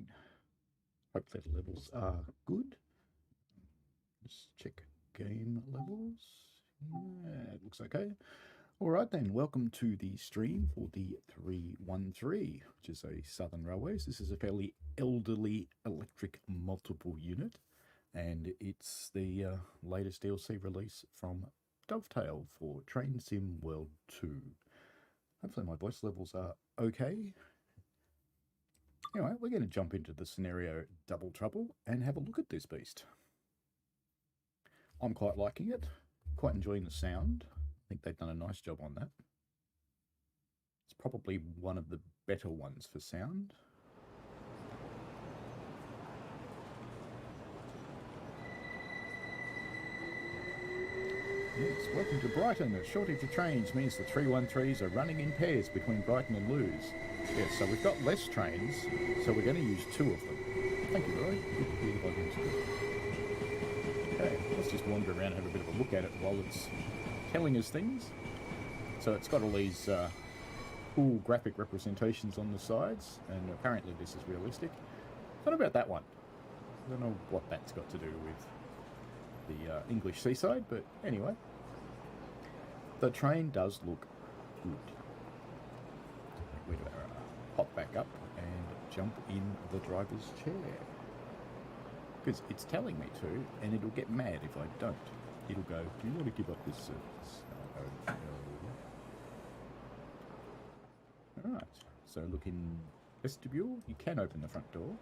going. Hopefully the levels are good. Just check game levels. Yeah, it looks okay. Alright then, welcome to the stream for the 313, which is a Southern Railways. This is a fairly elderly electric multiple unit, and it's the latest DLC release from Dovetail for Train Sim World 2. Hopefully my voice levels are okay. Anyway, we're going to jump into the scenario Double Trouble and have a look at this beast. I'm quite liking it, quite enjoying the sound. I think they've done a nice job on that. It's probably one of the better ones for sound. Yes, welcome to Brighton. A shortage of trains means the 313s are running in pairs between Brighton and Lewes. Yes, so we've got less trains, so we're going to use 2 of them. Thank you, Roy. Good to hear the volume's good. Okay, let's just wander around and have a bit of a look at it while it's telling us things. So it's got all these cool graphic representations on the sides, and apparently this is realistic. What about that one? I don't know what that's got to do with the English seaside, but anyway. The train does look good. We'd hop back up and jump in the driver's chair. Because it's telling me to, and it'll get mad if I don't. It'll go, do you want to give up this service? I'll go, no. Alright, so look in vestibule. You can open the front door.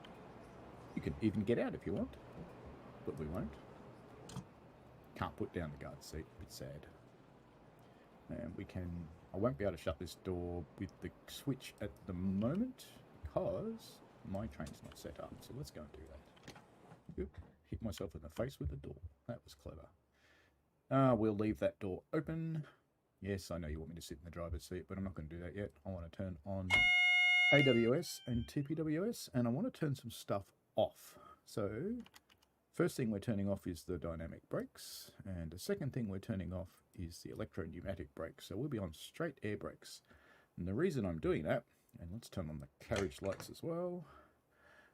You can even get out if you want, but we won't. Can't put down the guard seat, a bit sad. And we can, I won't be able to shut this door with the switch at the moment because my train's not set up. So let's go and do that. Oop, hit myself in the face with the door. That was clever. We'll leave that door open. Yes, I know you want me to sit in the driver's seat, but I'm not going to do that yet. I want to turn on AWS and TPWS, and I want to turn some stuff off. So first thing we're turning off is the dynamic brakes, and the second thing we're turning off is the electro-pneumatic brakes. So we'll be on straight air brakes. And the reason I'm doing that, and let's turn on the carriage lights as well,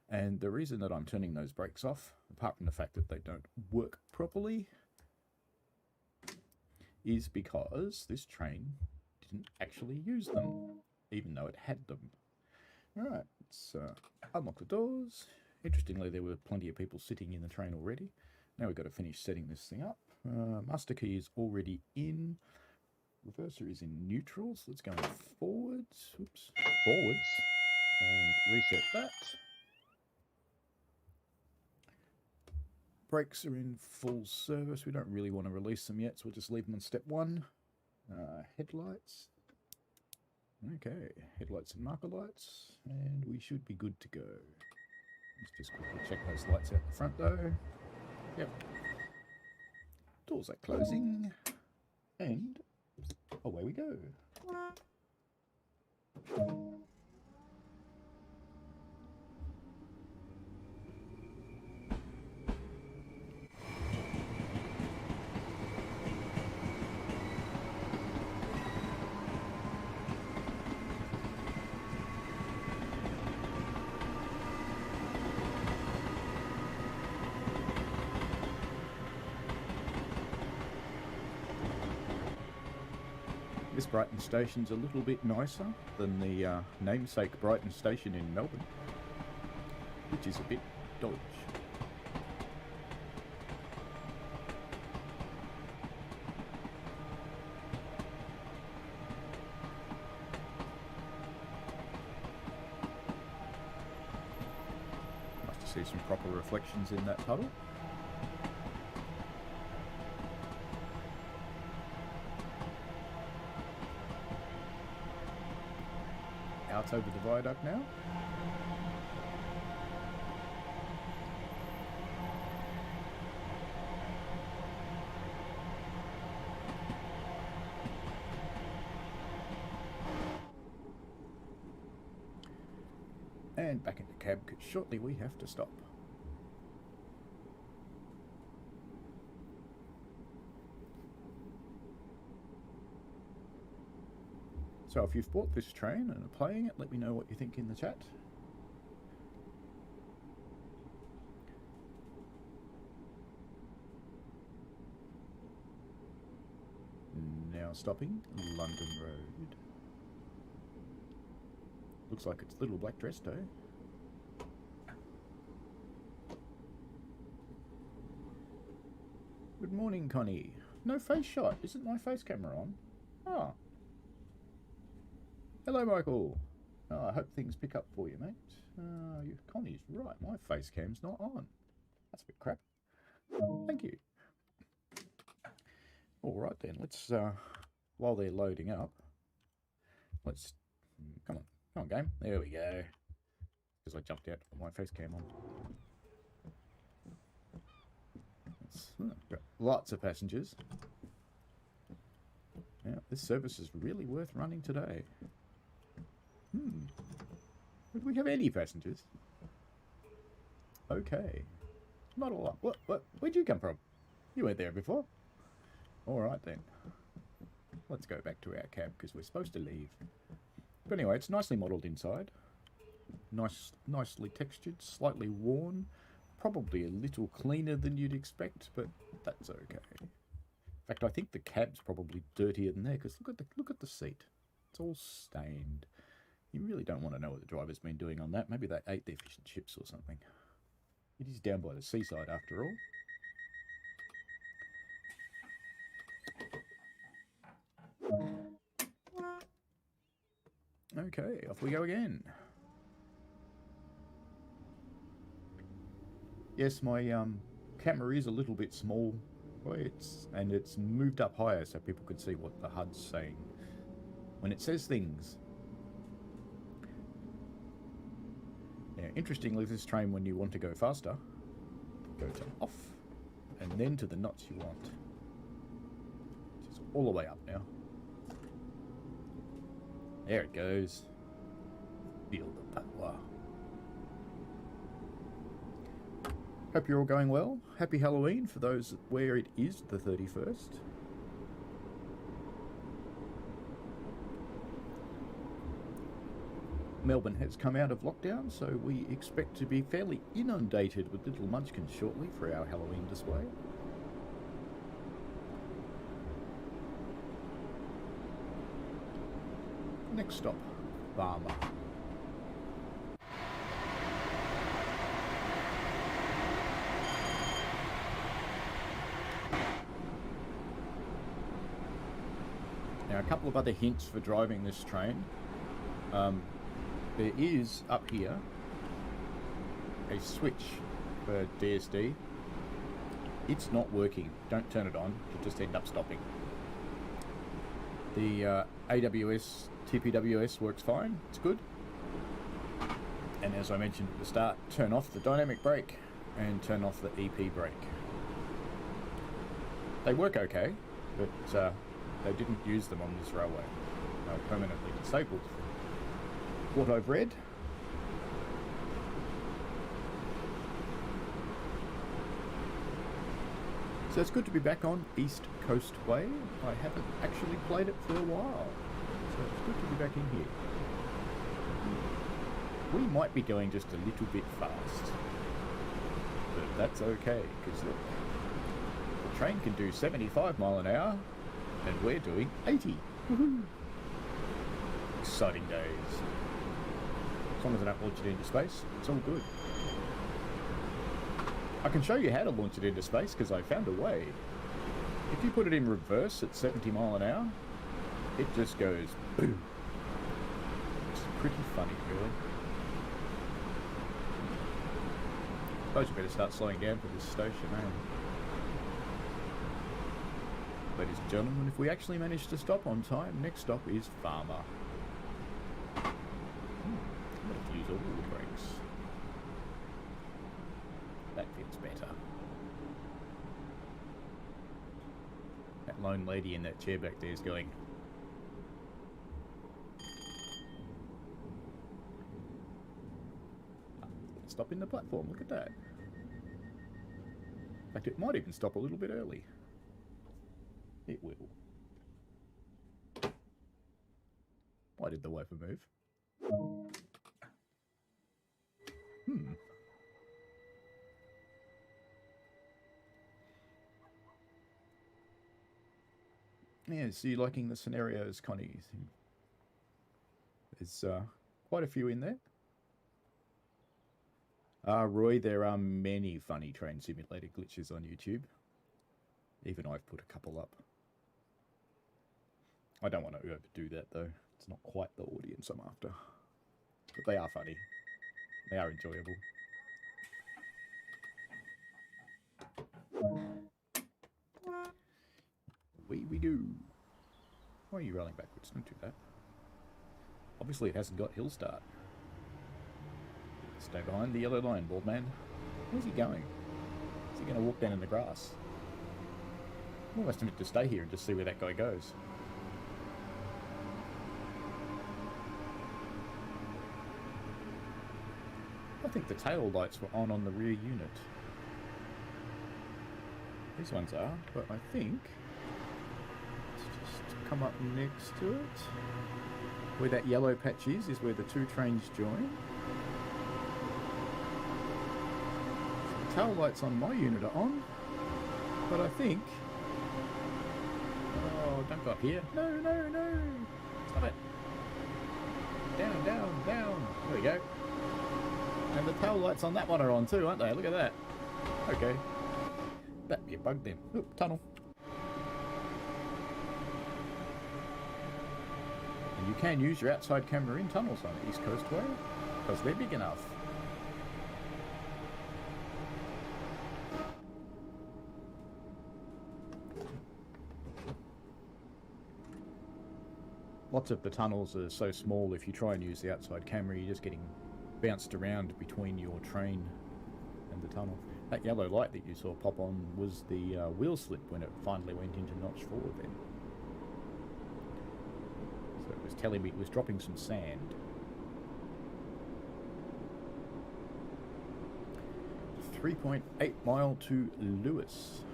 and the reason that I'm turning those brakes off, apart from the fact that they don't work properly, is because this train didn't actually use them, even though it had them. Alright, let's unlock the doors. Interestingly, there were plenty of people sitting in the train already. Now we've got to finish setting this thing up. Master key is already in. Reverser is in neutral, so let's go forwards. Oops, forwards. And reset that. Brakes are in full service. We don't really want to release them yet, so we'll just leave them on step 1. Headlights. Okay, headlights and marker lights. And we should be good to go. Let's just quickly check those lights out the front though. Yep. Doors are closing. And away we go. This Brighton station's a little bit nicer than the namesake Brighton station in Melbourne, which is a bit dodge. Nice to see some proper reflections in that puddle. Out over the viaduct now. And back into cab because shortly we have to stop. So if you've bought this train and are playing it, let me know what you think in the chat. stopping London Road. Looks like it's Little Black Dress Day. Good morning, Connie. No face shot. Isn't my face camera on? Ah. Hello, Michael. Oh, I hope things pick up for you, mate. Connie's right. My face cam's not on. That's a bit crap. Thank you. All right then. Let's while they're loading up, let's come on, game. There we go. Because I jumped out with my face cam on. Got lots of passengers. Yeah, this service is really worth running today. Do we have any passengers? Okay. Not a lot. What? Where'd you come from? You weren't there before. Alright then. Let's go back to our cab because we're supposed to leave. But anyway, it's nicely modelled inside. Nicely textured, slightly worn. Probably a little cleaner than you'd expect, but that's okay. In fact, I think the cab's probably dirtier than there because look at the seat. It's all stained. You really don't want to know what the driver's been doing on that. Maybe they ate their fish and chips or something. It is down by the seaside after all. Okay, off we go again. Yes, my camera is a little bit small. And it's moved up higher so people can see what the HUD's saying when it says things. Now, interestingly, this train, when you want to go faster, go to off, and then to the knots you want. Which is all the way up now. There it goes. Feel the power. Hope you're all going well. Happy Halloween for those where it is the 31st. Melbourne has come out of lockdown, so we expect to be fairly inundated with little munchkins shortly for our Halloween display. Next stop, Barmer. Now, a couple of other hints for driving this train. There is, up here, a switch for DSD. It's not working. Don't turn it on. You'll just end up stopping. The AWS, TPWS works fine. It's good. And as I mentioned at the start, turn off the dynamic brake and turn off the EP brake. They work okay, but they didn't use them on this railway. They were permanently disabled. What I've read. So it's good to be back on East Coast Way. I haven't actually played it for a while, so it's good to be back in here. We might be going just a little bit fast, but that's okay, because look, the train can do 75 mile an hour, and we're doing 80. Woohoo! Exciting days. As long as I don't launch it into space, it's all good. I can show you how to launch it into space because I found a way. If you put it in reverse at 70 mile an hour, it just goes boom. It's pretty funny, really. Suppose you better start slowing down for this station, eh? Ladies and gentlemen, if we actually manage to stop on time, next stop is Farmer. Let's use all the brakes. That feels better. That lone lady in that chair back there is going. Stop in the platform, look at that. In fact, it might even stop a little bit early. It will. Why did the wiper move? Yeah, so you liking the scenarios, Connie? There's quite a few in there. Roy, there are many funny train simulator glitches on YouTube. Even I've put a couple up. I don't want to overdo that, though. It's not quite the audience I'm after. But they are funny. They are enjoyable. We do. Why are you rolling backwards? Don't do that. Obviously it hasn't got hill start. Stay behind the yellow line, bald man. Where's he going? Is he going to walk down in the grass? I'm almost tempted to stay here and just see where that guy goes. I think the tail lights were on the rear unit. These ones are, but I think... Let's just come up next to it. Where that yellow patch is where the two trains join. So the tail lights on my unit are on, but I think... Oh, don't go up here. No, no, no! Stop it! Down, down, down! There we go. And the tail lights on that one are on too, aren't they? Look at that. Okay. That'd be a bug then. Oop, tunnel. And you can use your outside camera in tunnels on the East Coast Way, because they're big enough. Lots of the tunnels are so small, if you try and use the outside camera, you're just getting bounced around between your train and the tunnel. That yellow light that you saw pop on was the wheel slip when it finally went into notch forward then. So it was telling me it was dropping some sand. 3.8 mile to Lewis.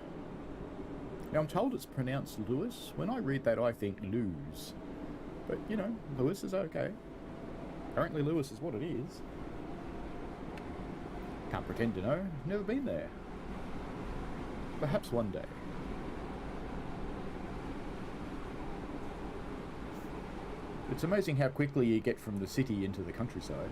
Now I'm told it's pronounced Lewis. When I read that I think lose. But you know, Lewis is okay. Apparently Lewis is what it is. Can't pretend to know. Never been there. Perhaps one day. It's amazing how quickly you get from the city into the countryside.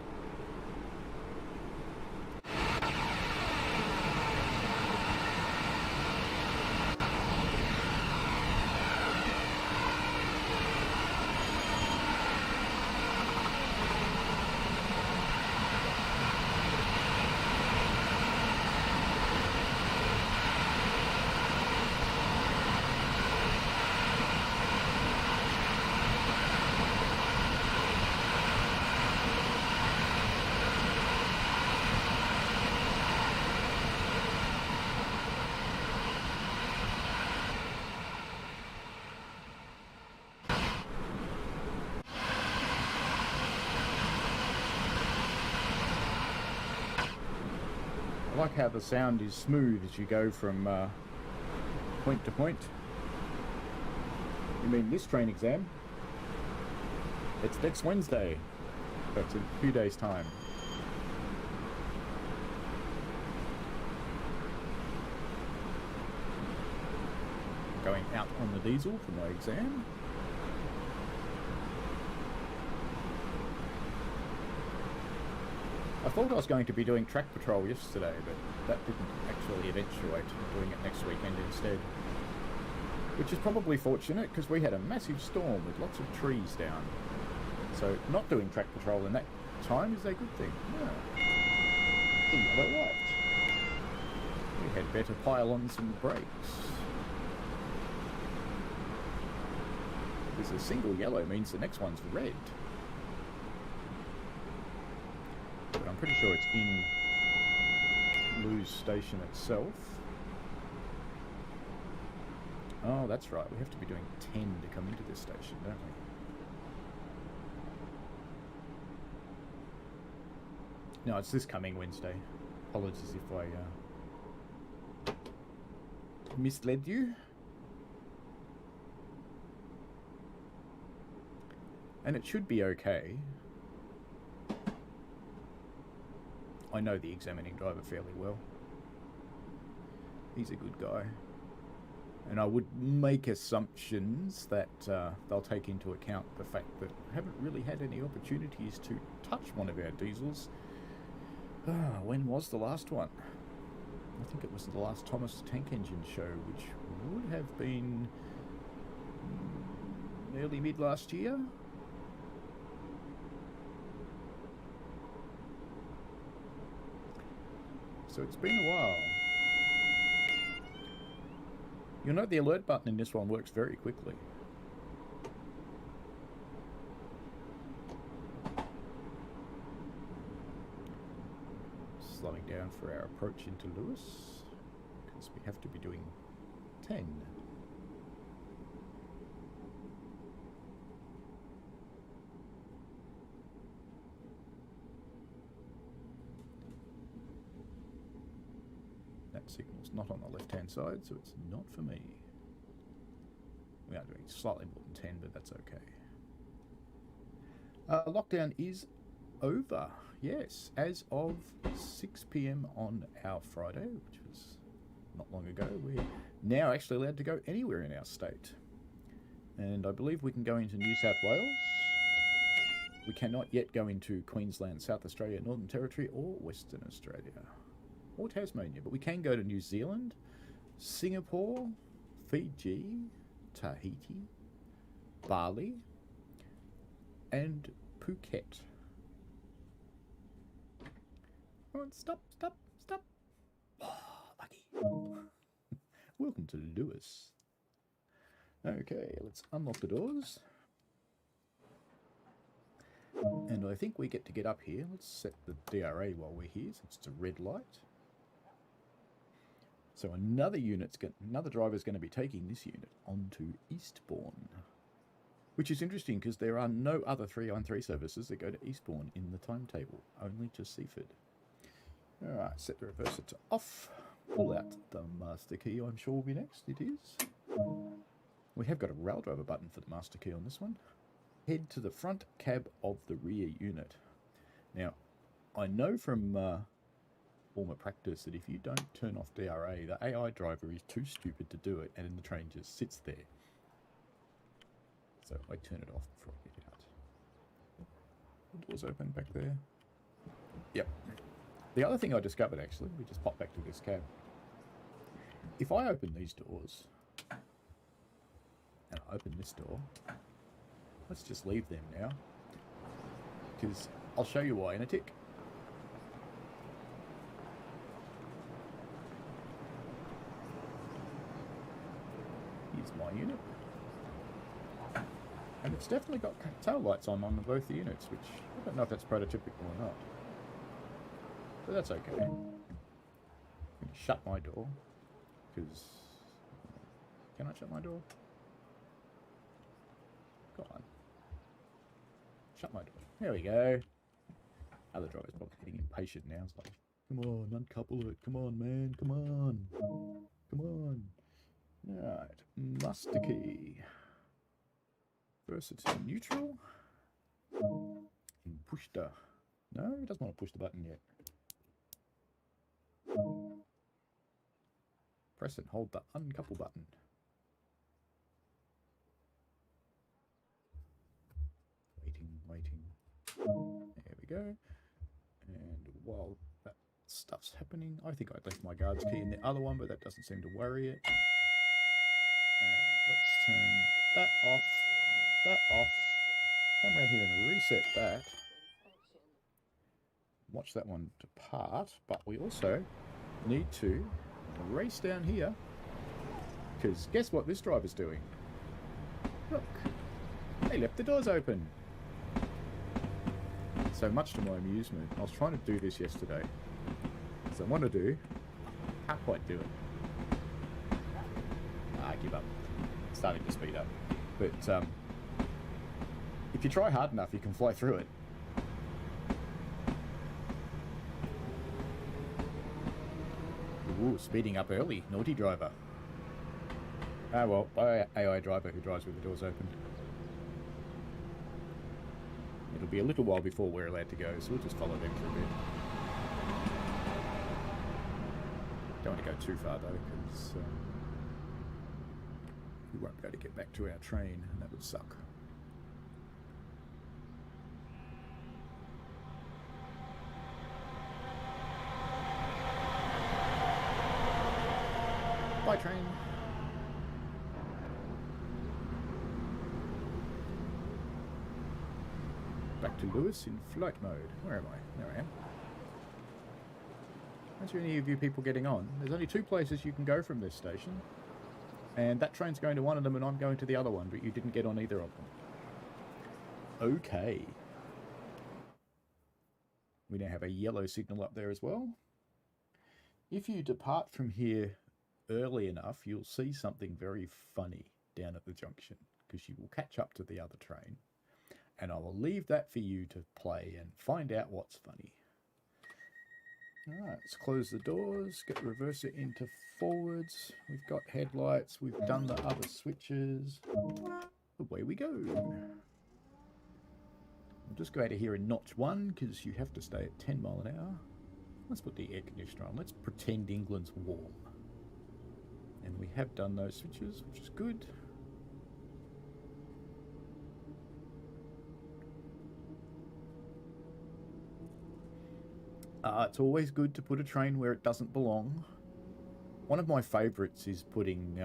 I like how the sound is smooth as you go from point to point. You mean this train exam? It's next Wednesday. That's in 2 days' time. Going out on the diesel for my exam. I thought I was going to be doing track patrol yesterday, but that didn't actually eventuate. I'm doing it next weekend instead. Which is probably fortunate, because we had a massive storm with lots of trees down. So not doing track patrol in that time is a good thing. Yeah. The yellow light. We had better pile on some brakes. Because a single yellow means the next one's red. But I'm pretty sure it's in Lewes Station itself. Oh, that's right. We have to be doing 10 to come into this station, don't we? No, it's this coming Wednesday. Apologies if I misled you. And it should be okay. I know the examining driver fairly well. He's a good guy. And I would make assumptions that they'll take into account the fact that I haven't really had any opportunities to touch one of our diesels. When was the last one? I think it was the last Thomas Tank Engine show, which would have been early mid last year. So it's been a while. You'll note the alert button in this one works very quickly. Slowing down for our approach into Lewis, because we have to be doing 10. That signal's not on the left-hand side, so it's not for me. We are doing slightly more than 10, but that's okay. Lockdown is over. Yes, as of 6 p.m. on our Friday, which was not long ago, we're now actually allowed to go anywhere in our state. And I believe we can go into New South Wales. We cannot yet go into Queensland, South Australia, Northern Territory, or Western Australia, or Tasmania. But we can go to New Zealand, Singapore, Fiji, Tahiti, Bali, and Phuket. Oh, stop. Oh, lucky. Welcome to Lewis. Okay, let's unlock the doors. And I think we get up here. Let's set the DRA while we're here, since it's a red light. So another driver's going to be taking this unit onto Eastbourne. Which is interesting, because there are no other 393 services that go to Eastbourne in the timetable, only to Seaford. Alright, set the reverser to off. Pull out the master key, I'm sure will be next. It is. We have got a rail driver button for the master key on this one. Head to the front cab of the rear unit. Now, I know from former practice that if you don't turn off DRA, the AI driver is too stupid to do it, and the train just sits there. So I turn it off before I get it out. The door's open back there. Yep. The other thing I discovered, actually, we just pop back to this cab. If I open these doors, and I open this door, let's just leave them now, because I'll show you why in a tick. Here's my unit. And it's definitely got tail lights on both the units, which I don't know if that's prototypical or not. But that's okay. I'm going to shut my door, because... Can I shut my door? Come on. Shut my door. There we go. Other driver's probably getting impatient now. It's like, come on, uncouple it. Come on, man. Come on. Come on. Alright. Master key. Versa to neutral. And push the... No, he doesn't want to push the button yet. Press and hold the uncouple button. Waiting. There we go. And while that stuff's happening, I think I left my guards key in the other one, but that doesn't seem to worry it. Let's turn that off. Come around here and reset that. Watch that one depart, but we also need to race down here, because guess what this driver's doing? Look, they left the doors open. So much to my amusement, I was trying to do this yesterday. So I want to do, can't quite do it. I give up. It's starting to speed up. But if you try hard enough, you can fly through it. Ooh, speeding up early. Naughty driver. Ah well, by AI driver who drives with the doors open. It'll be a little while before we're allowed to go, so we'll just follow them for a bit. Don't want to go too far though, because We won't be able to get back to our train, and that would suck. Bye, train. Back to Lewis in flight mode. Where am I? There I am. How's any of you people getting on? There's only 2 places you can go from this station. And that train's going to one of them and I'm going to the other one, but you didn't get on either of them. Okay. We now have a yellow signal up there as well. If you depart from here early enough, you'll see something very funny down at the junction, because you will catch up to the other train. And I will leave that for you to play and find out what's funny. Alright, let's close the doors, get the reverser into forwards. We've got headlights, we've done the other switches. Away we go. We'll just go out of here and notch 1, because you have to stay at 10 mile an hour. Let's put the air conditioner on. Let's pretend England's warm. And we have done those switches, which is good. It's always good to put a train where it doesn't belong. One of my favourites is putting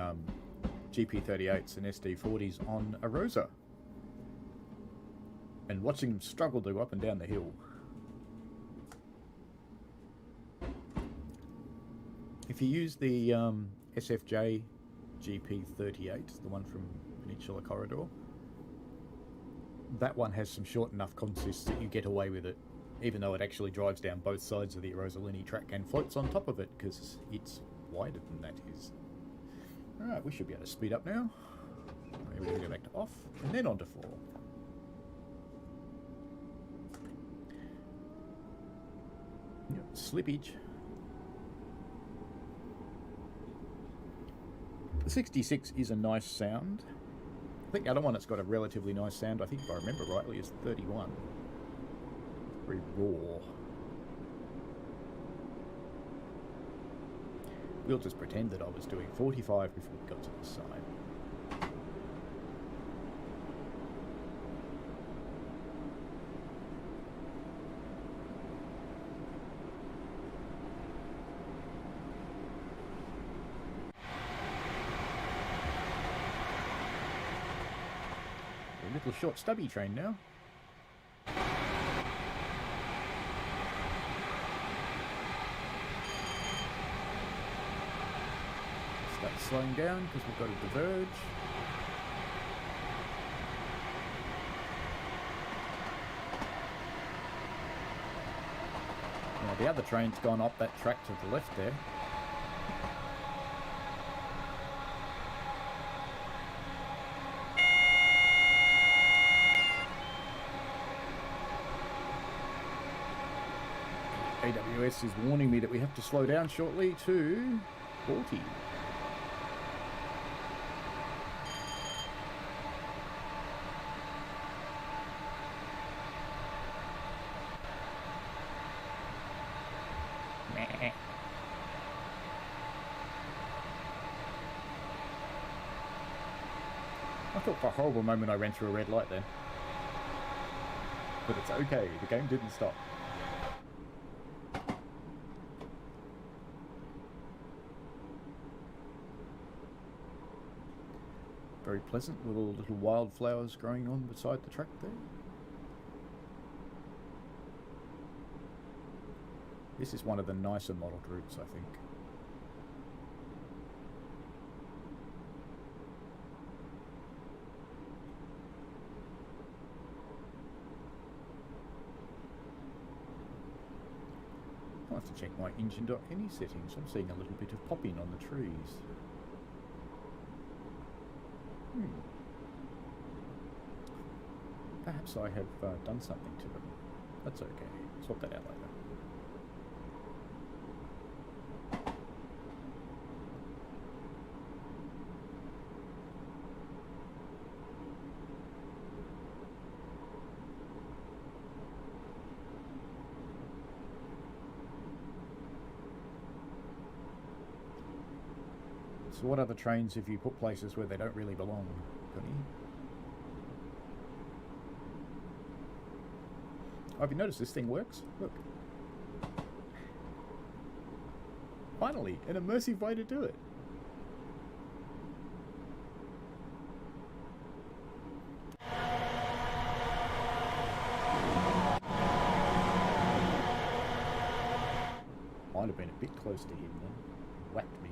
GP38s and SD40s on a Rosa and watching them struggle to go up and down the hill. If you use the SFJ GP38, the one from Peninsula Corridor, that one has some short enough consists that you get away with it, even though it actually drives down both sides of the Rosalini track and floats on top of it, because it's wider than that is. Alright, we should be able to speed up now. Maybe we'll go back to off, and then on to 4. Yep, slippage. The 66 is a nice sound. I think the other one that's got a relatively nice sound, I think if I remember rightly, is 31. Very raw. We'll just pretend that I was doing 45 before we got to the side. A little short stubby train now. Slowing down because we've got to diverge. Now the other train's gone up that track to the left there. AWS is warning me that we have to slow down shortly to 40. I thought for a horrible moment I ran through a red light then. But it's okay, the game didn't stop. Very pleasant, with all little wildflowers growing on beside the track there. This is one of the nicer modelled routes, I think. I'll have to check my engine.any settings. I'm seeing a little bit of popping on the trees. Perhaps I have done something to them. That's okay. Sort that out later. So what other trains have you put places where they don't really belong, Connie? Oh, have you noticed this thing works? Look. Finally, an immersive way to do it. Might have been a bit close to him then. Whacked me.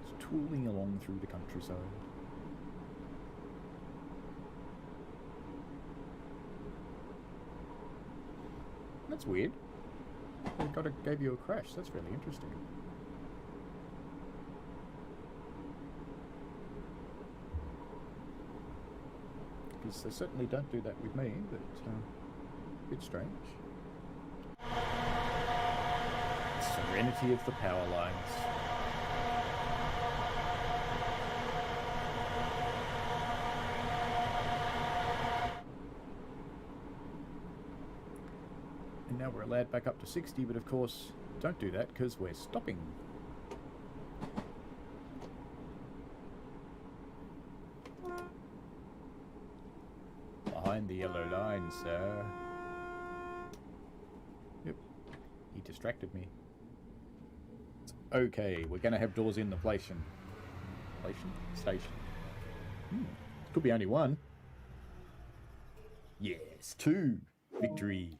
It's tooling along through the countryside. That's weird. Gave you a crash. That's really interesting. Because they certainly don't do that with me, but a bit strange. The serenity of the power lines. And now we're allowed back up to 60, but of course, don't do that because we're stopping. Behind the yellow line, sir. Yep. He distracted me. It's okay, we're going to have doors in the station. Station. Could be only one. Yes, 2. Victory.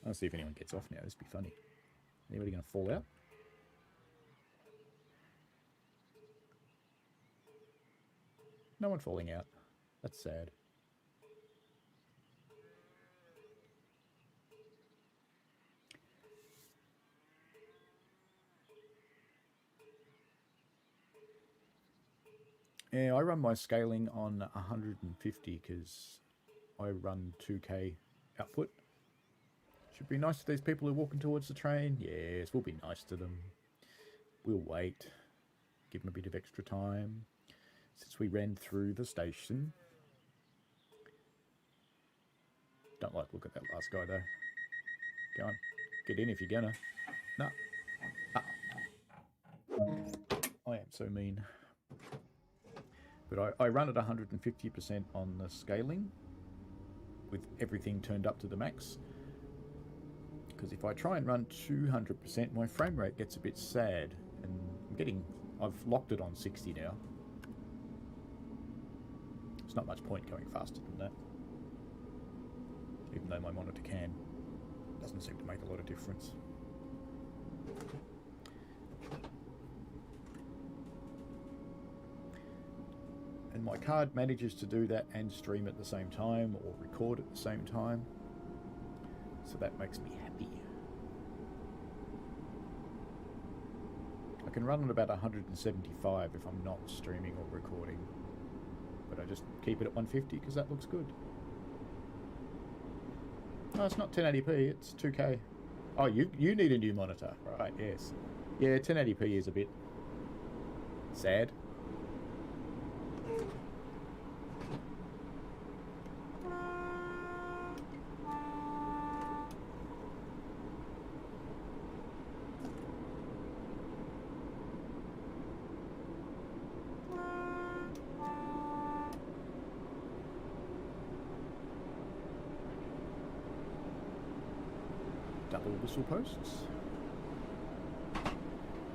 I'll see if anyone gets off now. This would be funny. Anybody going to fall out? No one falling out. That's sad. Yeah, I run my scaling on 150 because I run 2K output. Should be nice to these people who are walking towards the train. Yes, we'll be nice to them. We'll wait. Give them a bit of extra time. Since we ran through the station. Don't like look at that last guy though. Go on. Get in if you're gonna. No. I am so mean. But I run at 150% on the scaling. With everything turned up to the max. Because if I try and run 200%, my frame rate gets a bit sad. And I've locked it on 60 now. There's not much point going faster than that. Even though my monitor can. Doesn't seem to make a lot of difference. And my card manages to do that and stream at the same time or record at the same time. So that makes me happy. I can run at about 175 if I'm not streaming or recording. But I just keep it at 150 because that looks good. No, it's not 1080p, it's 2K. Oh, you need a new monitor. Right, yes. Yeah, 1080p is a bit sad. Double whistle posts.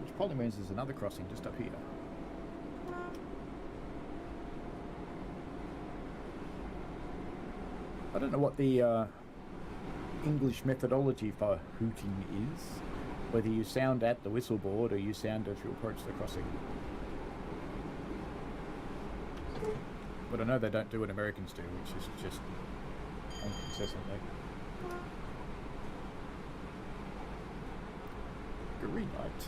Which probably means there's another crossing just up here. I don't know what the English methodology for hooting is. Whether you sound at the whistle board or you sound as you approach the crossing. But I know they don't do what Americans do, which is just incessantly. Green light.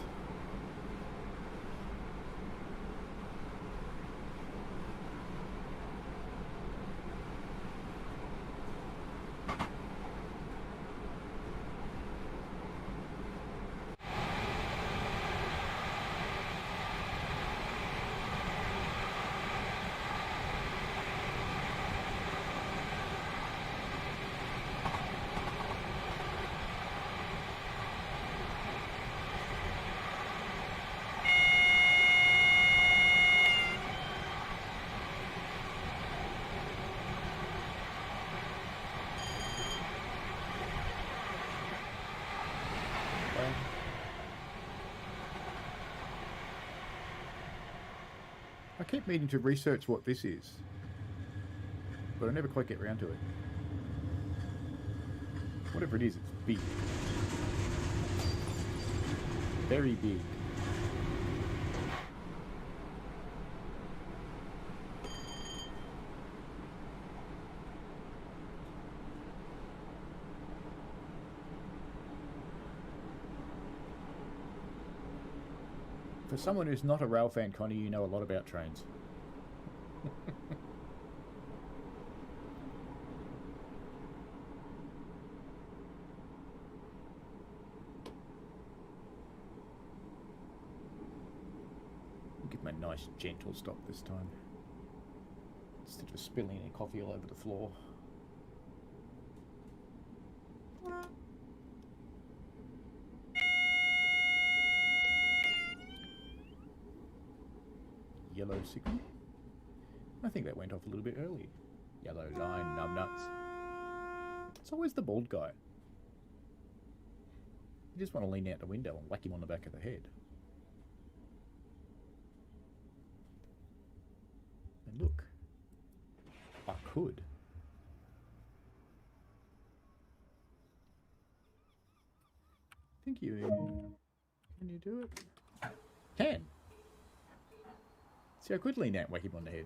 keep meaning to research what this is, but I never quite get around to it. Whatever it is, it's big. Very big. For someone who's not a rail fan, Connie, you know a lot about trains. Give my nice gentle stop this time, instead of spilling any coffee all over the floor. Yellow signal. I think that went off a little bit early. Yellow line, numbnuts. It's always the bald guy. You just want to lean out the window and whack him on the back of the head. And look, I could. Think you... Can you do it? Can! See, I could lean out and whack him on the head.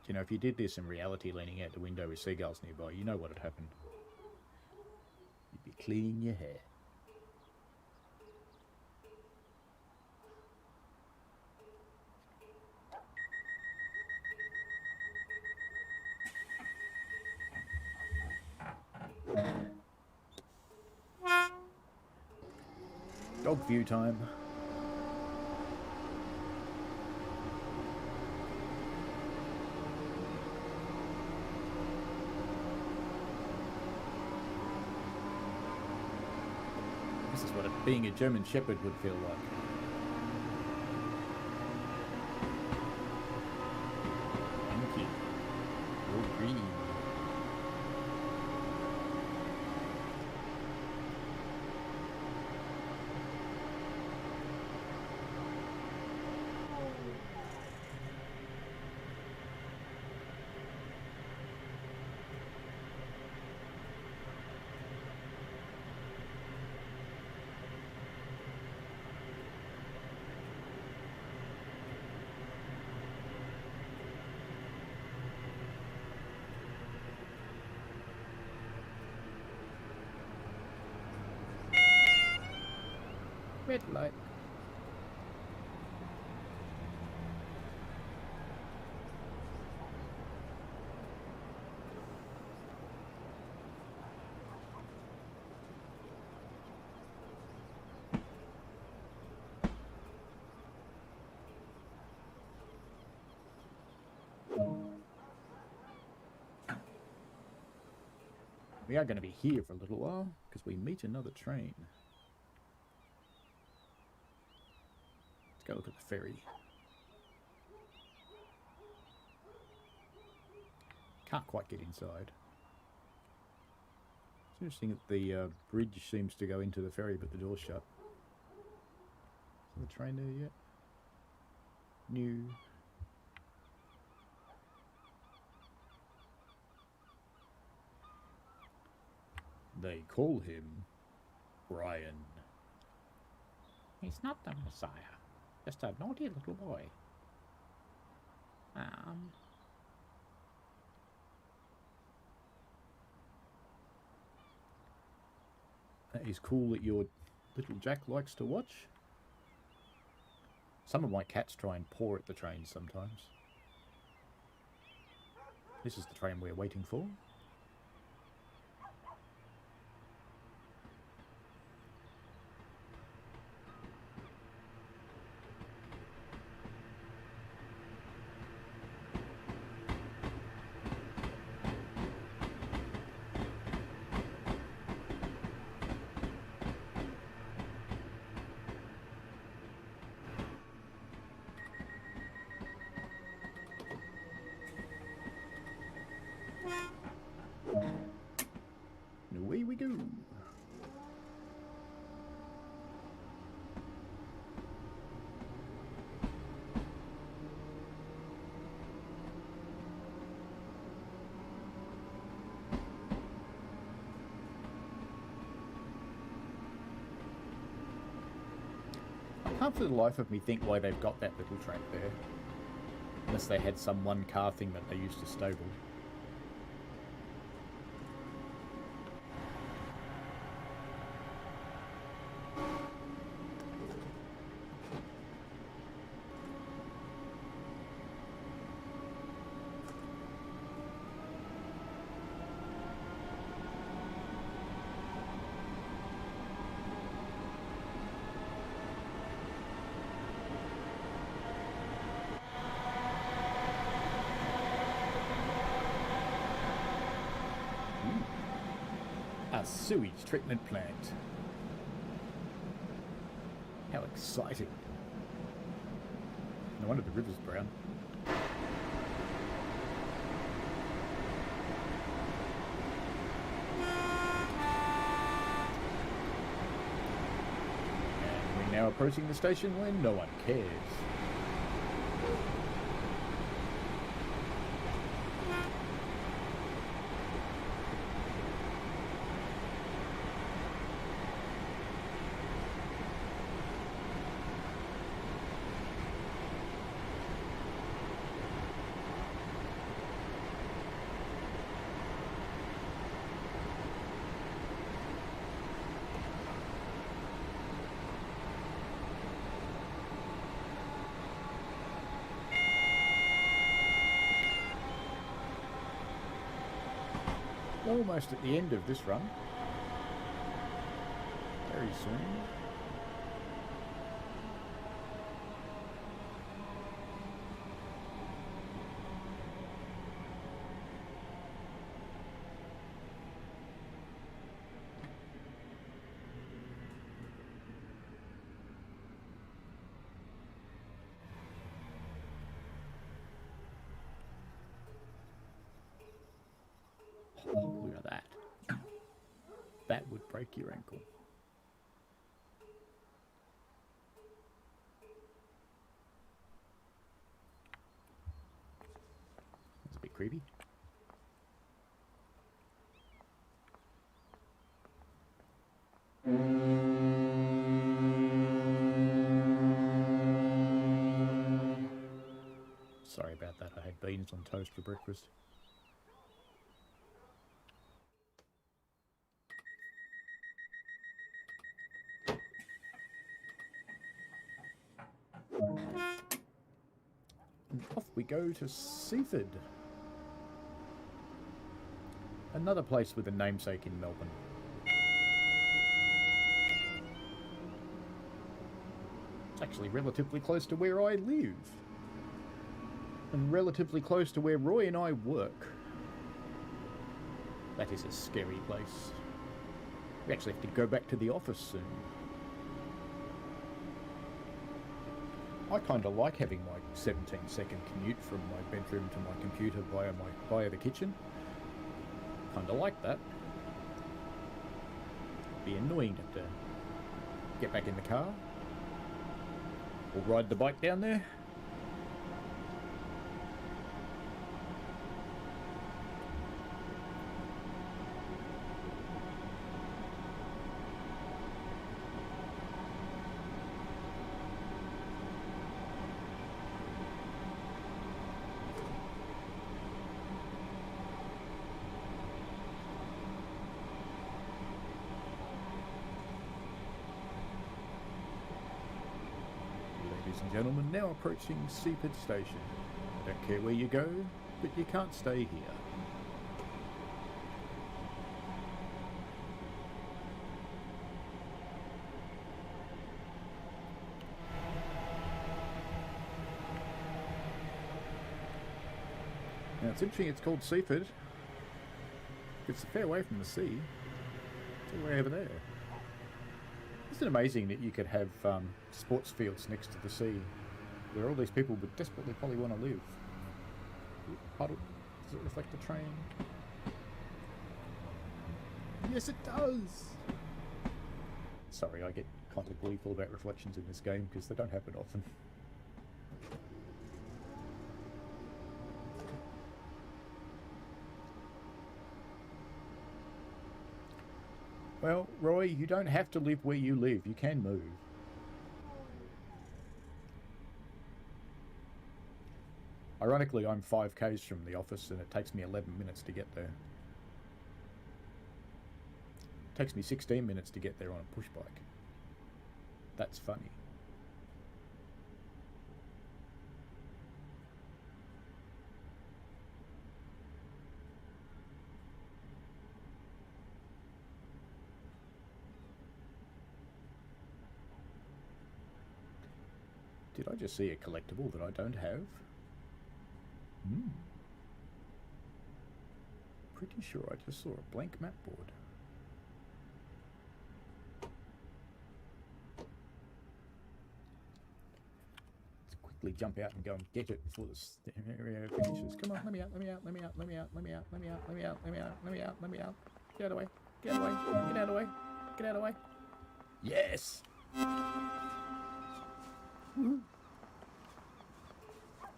You know, if you did this in reality, leaning out the window with seagulls nearby, you know what would happen. You'd be cleaning your hair. Dog view time. This is what being a German Shepherd would feel like. Thank you. You're green. Red light. We are going to be here for a little while because we meet another train. Go look at the ferry. Can't quite get inside. It's interesting that the bridge seems to go into the ferry, but the door's shut. Is the train there yet? New. They call him Brian. He's not the Messiah. Just a naughty little boy. That is cool that your little Jack likes to watch. Some of my cats try and paw at the train sometimes. This is the train we're waiting for. we go. I can't for the life of me think why they've got that little track there. Unless they had some one car thing that they used to stable. A sewage treatment plant. How exciting. No wonder the river's brown. And we're now approaching the station where no one cares. Almost at the end of this run. Very soon. Oh, look at that. That would break your ankle. That's a bit creepy. Sorry about that. I had beans on toast for breakfast. And off we go to Seaford. Another place with a namesake in Melbourne. It's actually relatively close to where I live. And relatively close to where Roy and I work. That is a scary place. We actually have to go back to the office soon. I kind of like having my 17-second commute from my bedroom to my computer via the kitchen. Kind of like that. Be annoying to have to get back in the car or ride the bike down there. Ladies and gentlemen, now approaching Seaford Station. I don't care where you go, but you can't stay here. Now it's interesting it's called Seaford. It's a fair way from the sea. It's all way over there. Isn't it amazing that you could have sports fields next to the sea where all these people would desperately probably want to live? Puddle. Does it reflect the train? Yes, it does. Sorry, I get kind of gleeful about reflections in this game because they don't happen often. Well, Roy, you don't have to live where you live. You can move. Ironically, I'm 5k's from the office and it takes me 11 minutes to get there. It takes me 16 minutes to get there on a push bike. That's funny. Did I just see a collectible that I don't have? Pretty sure I just saw a blank map board. Let's quickly jump out and go and get it before this area finishes. Come on, let me out, let me out, let me out, let me out, let me out, let me out, let me out, let me out, let me out, let me out. Get out of the way, get out of the way, get out of the way, get out of the way. Yes!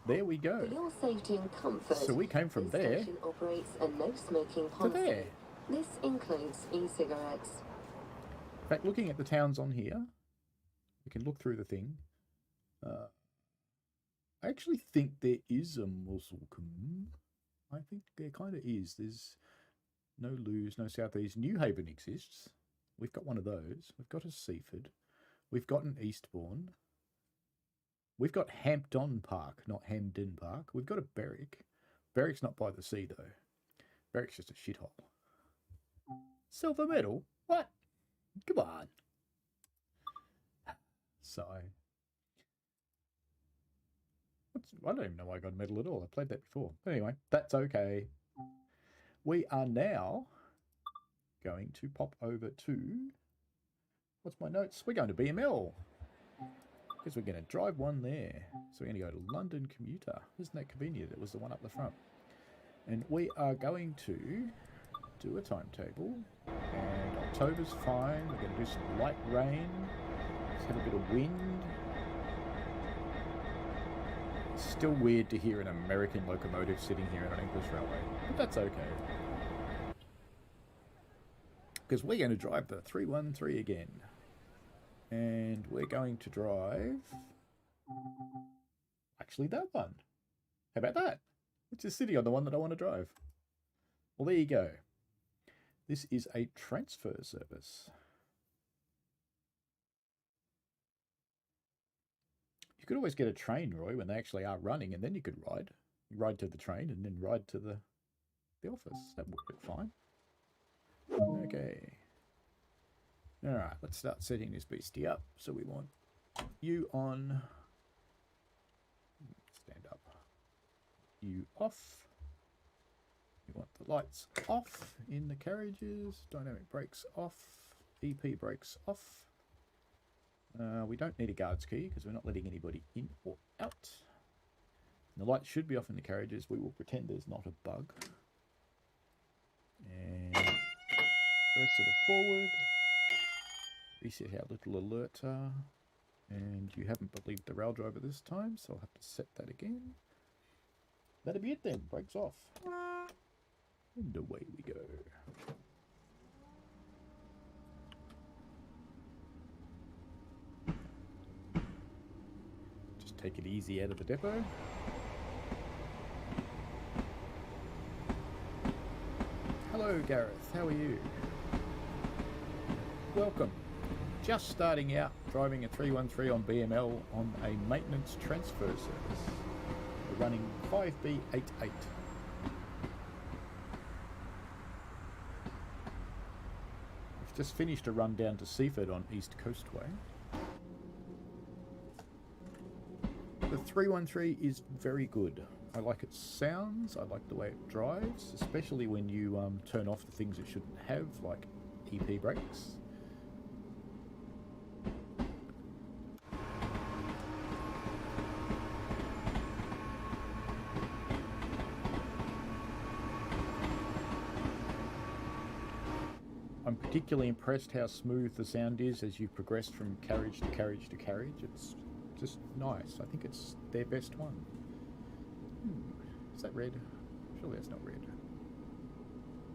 There we go. For your safety and comfort, so we came from there operates a no smoking policy. to there. This includes e-cigarettes. In fact, looking at the towns on here, we can look through the thing. I actually think there is a Mosulcum. I think there kind of is. There's no Lewes, no Southeast. New Haven exists. We've got one of those. We've got a Seaford. We've got an Eastbourne. We've got Hampton Park, not Hampden Park. We've got a Berwick. Berwick's not by the sea, though. Berwick's just a shithole. Silver medal? What? Come on. So, I don't even know why I got a medal at all. I played that before. But anyway, that's okay. We are now going to pop over to... What's my notes? We're going to BML. Because we're going to drive one there. So we're going to go to London Commuter. Isn't that convenient? It was the one up the front. And we are going to do a timetable. And October's fine. We're going to do some light rain. Let's have a bit of wind. It's still weird to hear an American locomotive sitting here on an English railway. But that's okay. Because we're going to drive the 313 again. And we're going to drive... Actually, that one. How about that? It's just sitting on the one that I want to drive. Well, there you go. This is a transfer service. You could always get a train, Roy, when they actually are running, and then you could ride. You ride to the train and then ride to the office. That would work fine. Okay. Alright, let's start setting this beastie up. So we want you on. Stand up. You off. You want the lights off in the carriages. Dynamic brakes off. EP brakes off. We don't need a guards key because we're not letting anybody in or out. And the lights should be off in the carriages. We will pretend there's not a bug. And rest of the forward. Reset our little alerter. And you haven't believed the rail driver this time, so I'll have to set that again. That'll be it then. Brakes off. And away we go. Just take it easy out of the depot. Hello Gareth, how are you? Welcome. Just starting out driving a 313 on BML on a maintenance transfer service. We're running 5B88. We've just finished a run down to Seaford on East Coastway. The 313 is very good. I like its sounds, I like the way it drives, especially when you turn off the things it shouldn't have, like EP brakes. particularly impressed how smooth the sound is as you progress from carriage to carriage to carriage. It's just nice. I think it's their best one. Is that red? Surely that's not red.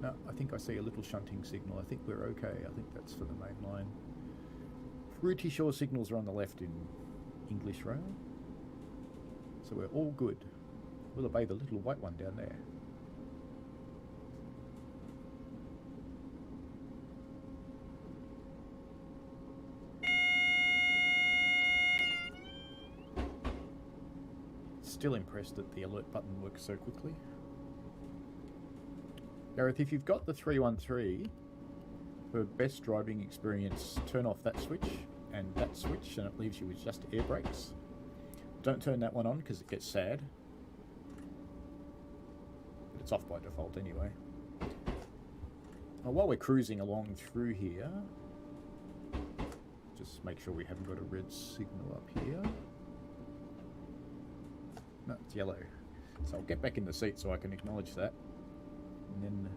No, I think I see a little shunting signal. I think we're okay. I think that's for the main line. Pretty sure signals are on the left in English Rail. So we're all good. We'll obey the little white one down there. Still impressed that the alert button works so quickly. Gareth, if you've got the 313, for best driving experience, turn off that switch and that switch, and it leaves you with just air brakes. Don't turn that one on because it gets sad. But it's off by default anyway. While we're cruising along through here, just make sure we haven't got a red signal up here. No, it's yellow. So I'll get back in the seat so I can acknowledge that. And then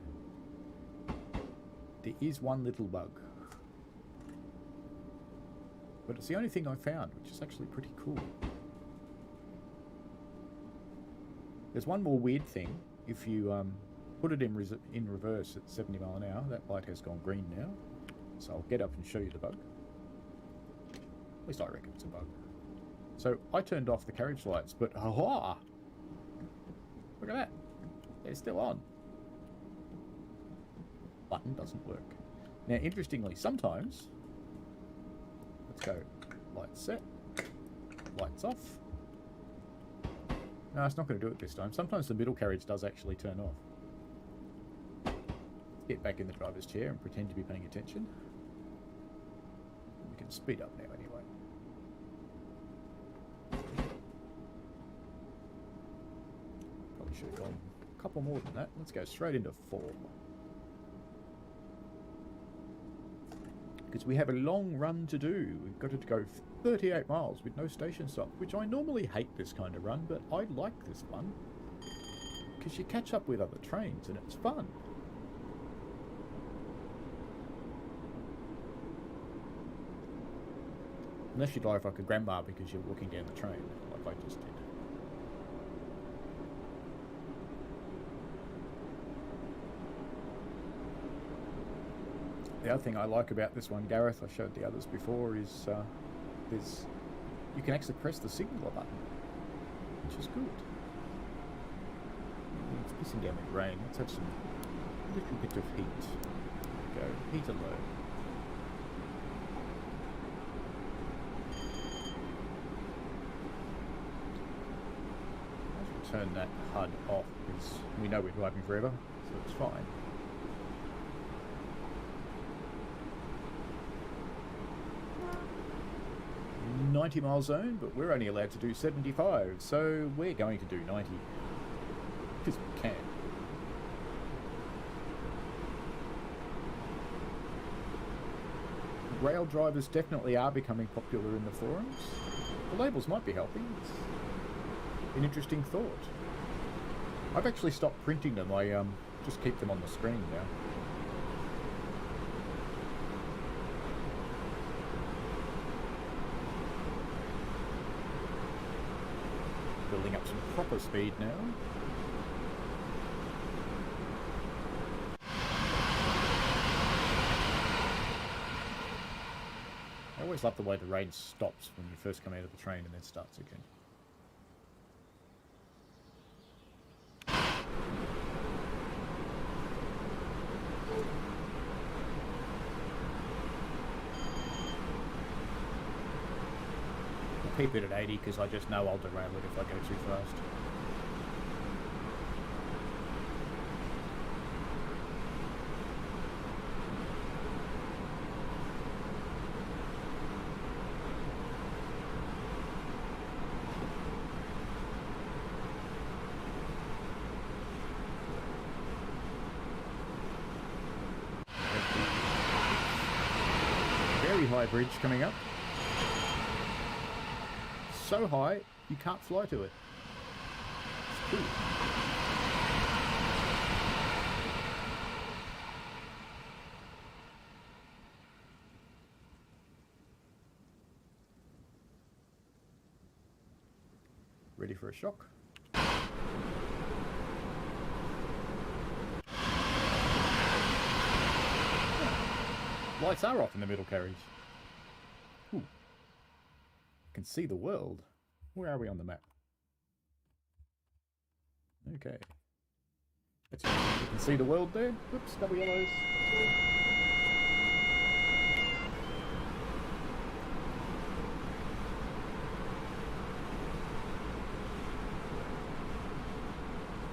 there is one little bug. But it's the only thing I found, which is actually pretty cool. There's one more weird thing. If you put it in reverse at 70 mile an hour, that light has gone green now. So I'll get up and show you the bug. At least I reckon it's a bug. So I turned off the carriage lights, but aha! Look at that. They're still on. Button doesn't work. Now, interestingly, sometimes, let's go, lights set, lights off. No, it's not going to do it this time. Sometimes the middle carriage does actually turn off. Let's get back in the driver's chair and pretend to be paying attention. We can speed up now anyway. Probably should have gone a couple more than that. Let's go straight into 4. Because we have a long run to do. We've got to go 38 miles with no station stop, which I normally hate this kind of run, but I like this one because you catch up with other trains and it's fun. Unless you drive like a grandma because you're walking down the train, like I just did. The other thing I like about this one, Gareth, I showed the others before, is you can actually press the signaller button, which is good. It's pissing down with rain. Let's have some little bit of heat. Go, heat alert. Turn that HUD off because we know we're driving forever, so it's fine. 90 mile zone, but we're only allowed to do 75, so we're going to do 90 because we can. Rail drivers definitely are becoming popular in the forums. The labels might be helping. It's an interesting thought. I've actually stopped printing them. I just keep them on the screen now. Building up some proper speed now. I always love the way the rain stops when you first come out of the train and then starts again. Keep it at 80 because I just know I'll derail it if I go too fast. Very high bridge coming up. So high, you can't fly to it. It's cool. ready for a shock. Lights are off in the middle carriage. Ooh. Can see the world. Where are we on the map? Okay. You can see the world there. Oops, double yellows.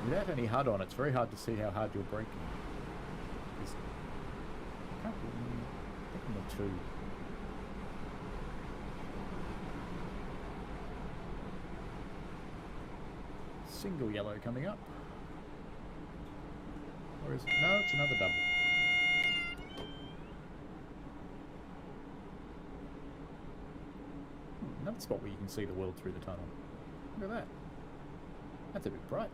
Without any HUD on, it's very hard to see how hard you're braking. I can't remember the two. Single yellow coming up. Or is it? No, it's another double. Another spot where you can see the world through the tunnel. Look at that. That's a bit bright.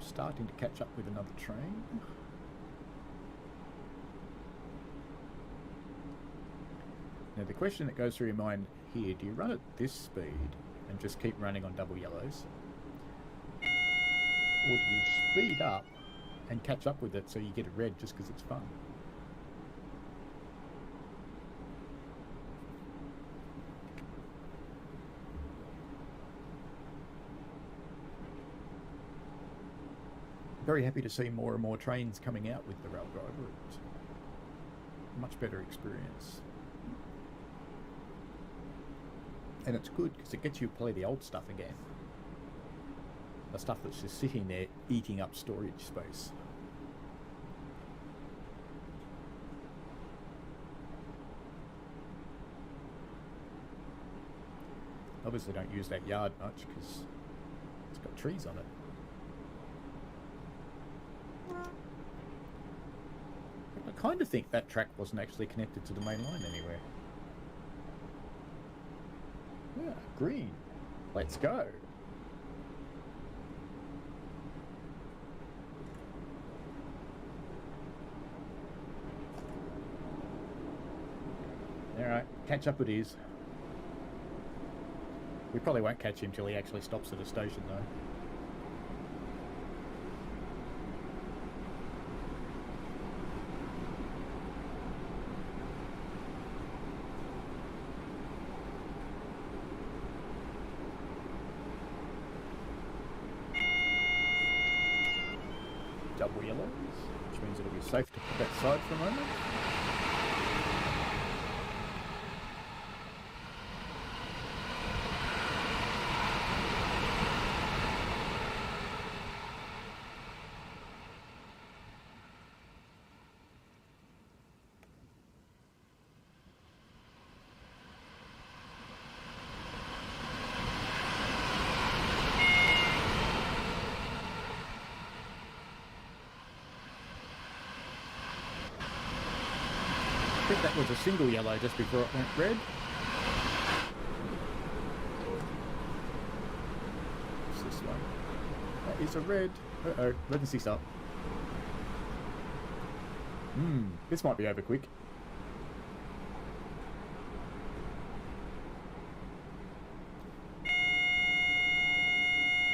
Starting to catch up with another train. Now the question that goes through your mind here, do you run at this speed and just keep running on double yellows? Or do you speed up and catch up with it so you get a red just because it's fun? Very happy to see more and more trains coming out with the rail driver. It's a much better experience. And it's good because it gets you to play the old stuff again. The stuff that's just sitting there eating up storage space. Obviously don't use that yard much because it's got trees on it. I kind of think that track wasn't actually connected to the main line anywhere. Yeah, green. Let's go. Alright, catch up it is. We probably won't catch him till he actually stops at a station though. Double yellows, which means it'll be safe to put that side for a moment. I think that was a single yellow just before it went red. What's this one? That is a red. Uh-oh, emergency stop. This might be over quick.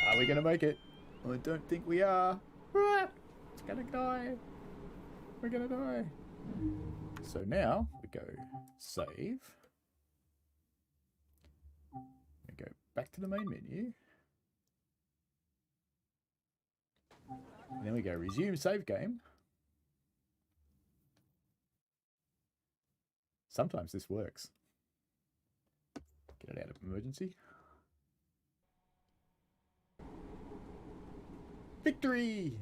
Are we going to make it? I don't think we are. Ah, it's going to die. We're going to die. So now we go save. We go back to the main menu. And then we go resume save game. Sometimes this works. Get it out of emergency. Victory!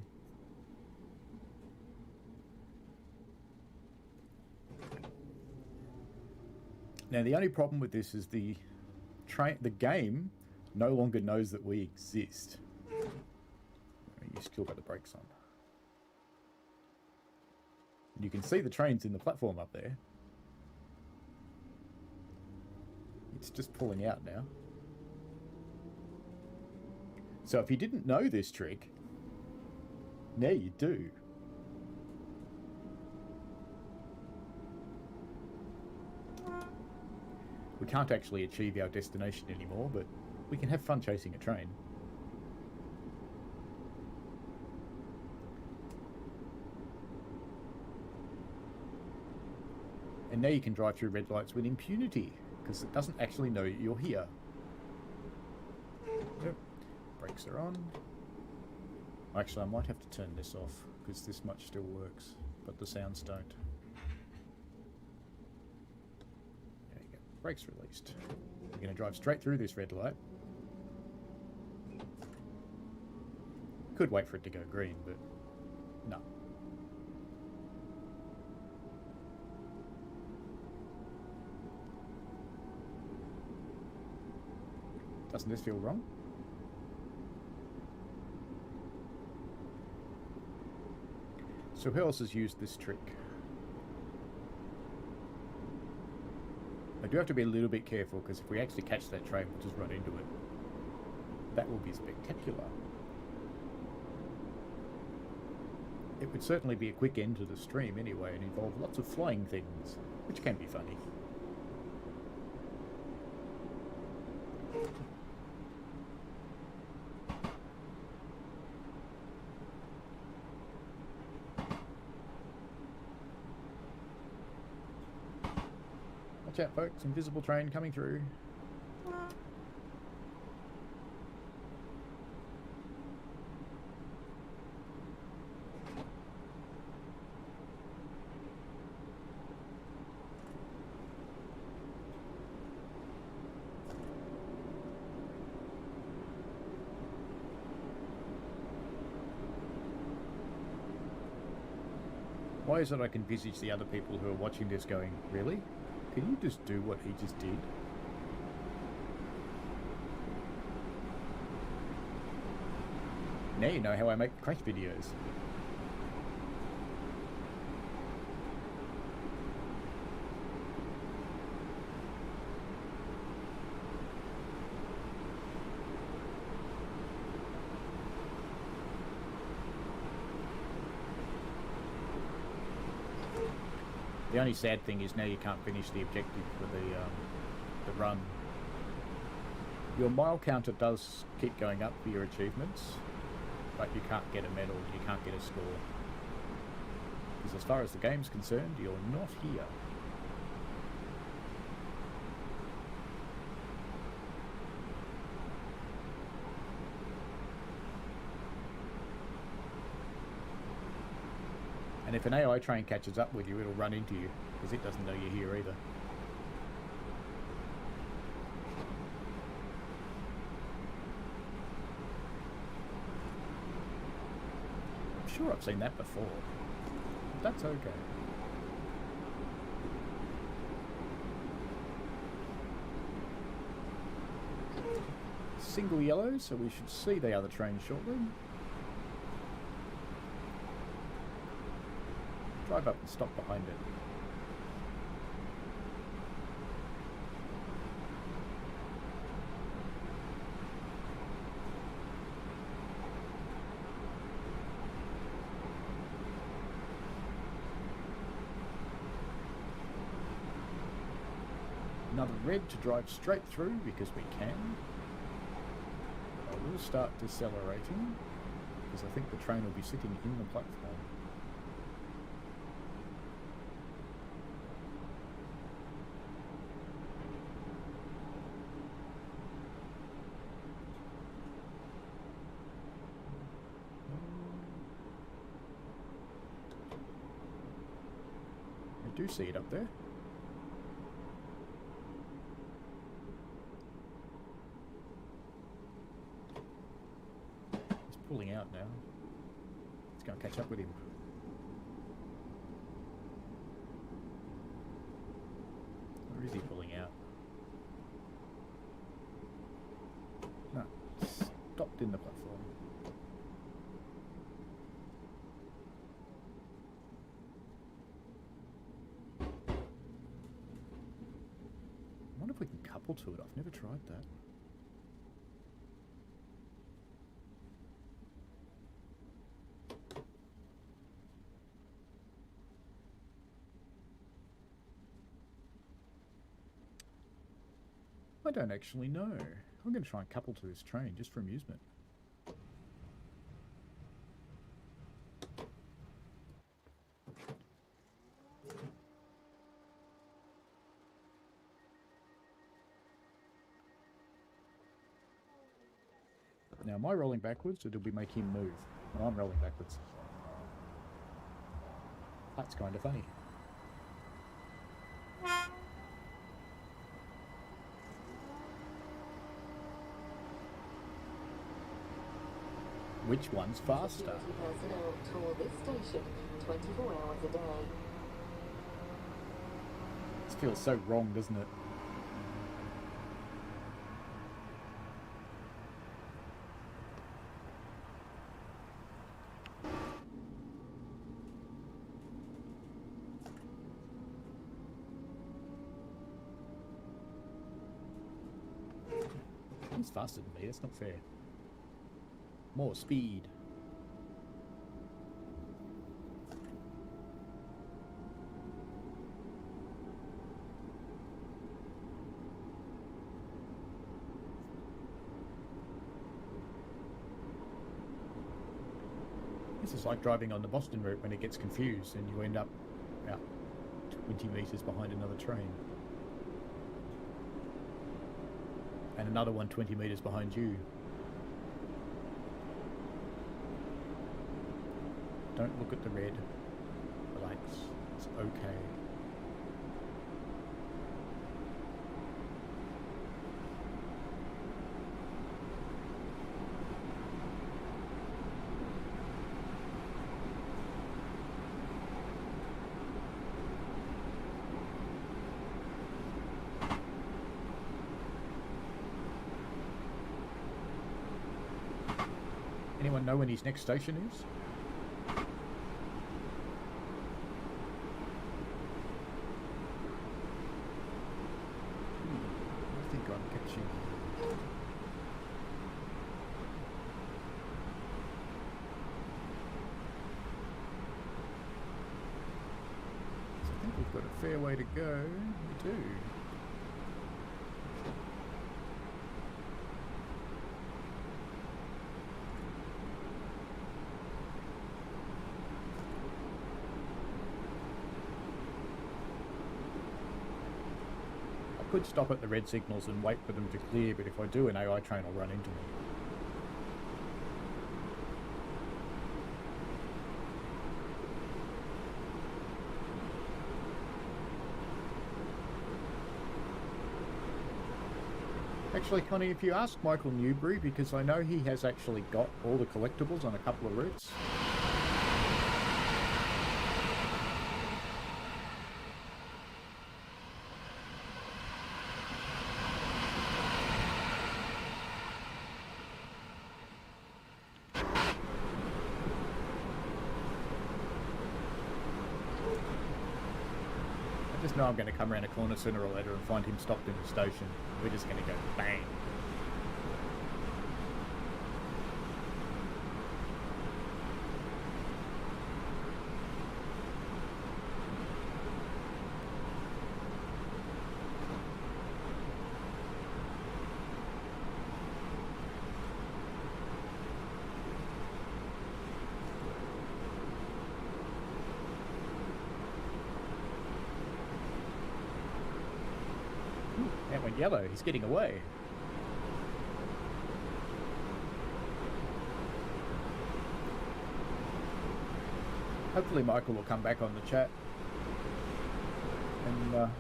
Now the only problem with this is the game no longer knows that we exist. You still got the brakes on. You can see the trains in the platform up there. It's just pulling out now. So if you didn't know this trick, now you do. We can't actually achieve our destination anymore, but we can have fun chasing a train. And now you can drive through red lights with impunity, because it doesn't actually know you're here. Yep. Brakes are on. Actually, I might have to turn this off, because this much still works, but the sounds don't. There you go. Brakes released. We're going to drive straight through this red light. Could wait for it to go green, but no. Doesn't this feel wrong? So who else has used this trick? I do have to be a little bit careful, because if we actually catch that train, we'll just run into it. That will be spectacular. It would certainly be a quick end to the stream anyway, and involve lots of flying things, which can be funny. Watch out, folks. Invisible train coming through. Why is it I can visage the other people who are watching this going, really? Can you just do what he just did? Now you know how I make crash videos. The only sad thing is now you can't finish the objective for the run. Your mile counter does keep going up for your achievements, but you can't get a medal, you can't get a score. Because as far as the game's concerned, you're not here. And if an AI train catches up with you, it'll run into you, because it doesn't know you're here either. I'm sure I've seen that before. That's okay. Single yellow, so we should see the other train shortly. Drive up and stop behind it. Another red to drive straight through because we can. I will start decelerating because I think the train will be sitting in the platform. I do see it up there. It's pulling out now. It's going to catch up with him. Or is he pulling out? No, it's stopped in the platform. couple to it. I've never tried that. I don't actually know. I'm going to try and couple to this train just for amusement. Now, am I rolling backwards, or did we make him move? No, I'm rolling backwards. That's kind of funny. Which one's faster? Security personnel tour this station 24 hours a day. This feels so wrong, doesn't it? He's faster than me, that's not fair. More speed. This is like driving on the Boston route when it gets confused and you end up about 20 metres behind another train. And another one 20 metres behind you. Don't look at the red. Relax. It's okay. Anyone know when his next station is? I think I'm catching. So I think we've got a fair way to go. We do. I could stop at the red signals and wait for them to clear, but if I do, an AI train will run into me. Actually, Connie, if you ask Michael Newbury, because I know he has actually got all the collectibles on a couple of routes. I just know I'm going to come around a corner sooner or later and find him stopped in the station. We're just going to go bang. That went yellow. He's getting away. Hopefully Michael will come back on the chat and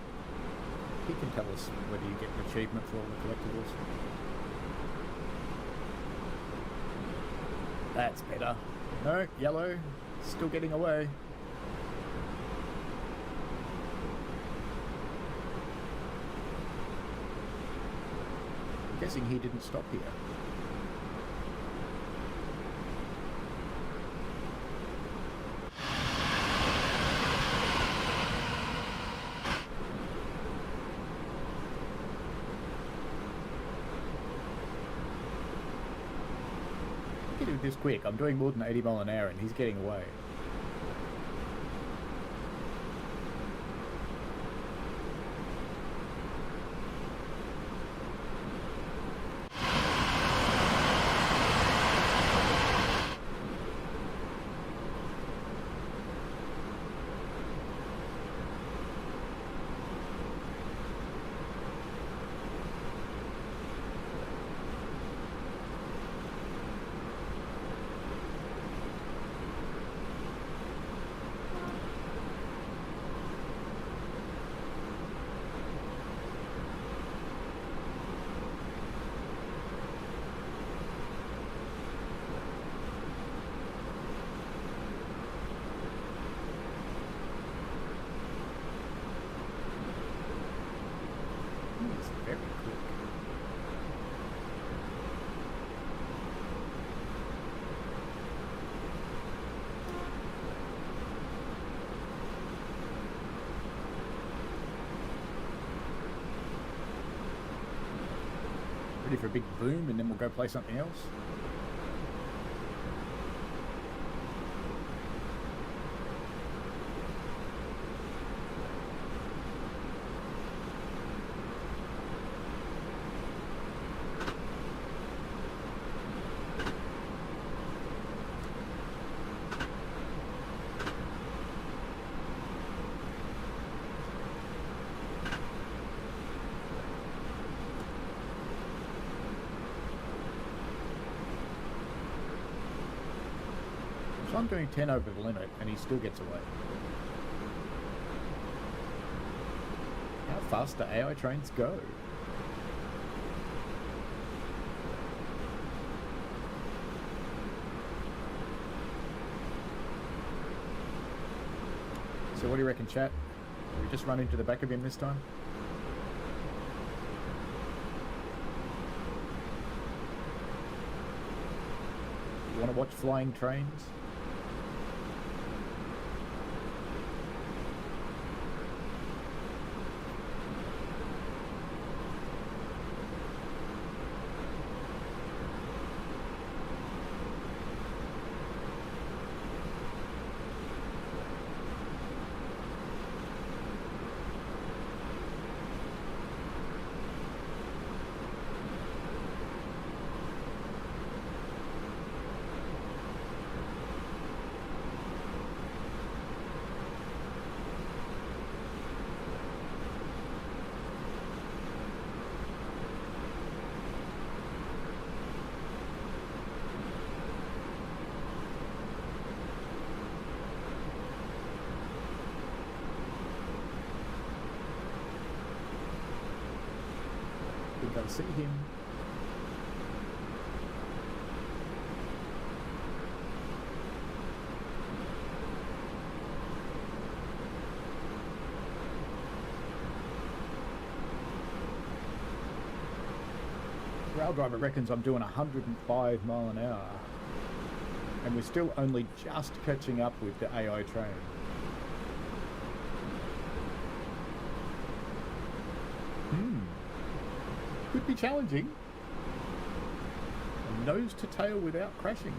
he can tell us whether you get an achievement for all the collectibles. That's better. No, yellow. Still getting away. Guessing he didn't stop here. this quick. I'm doing more than 80 mile an hour and he's getting away. It's very quick. Ready for a big boom and then we'll go play something else? So I'm doing 10 over the limit and he still gets away. How fast do AI trains go? So what do you reckon, chat? Will we just run into the back of him this time? You want to watch flying trains? I think I see him. Rail driver reckons I'm doing 105 mile an hour. And we're still only just catching up with the AI train. Could be challenging. And nose to tail without crashing.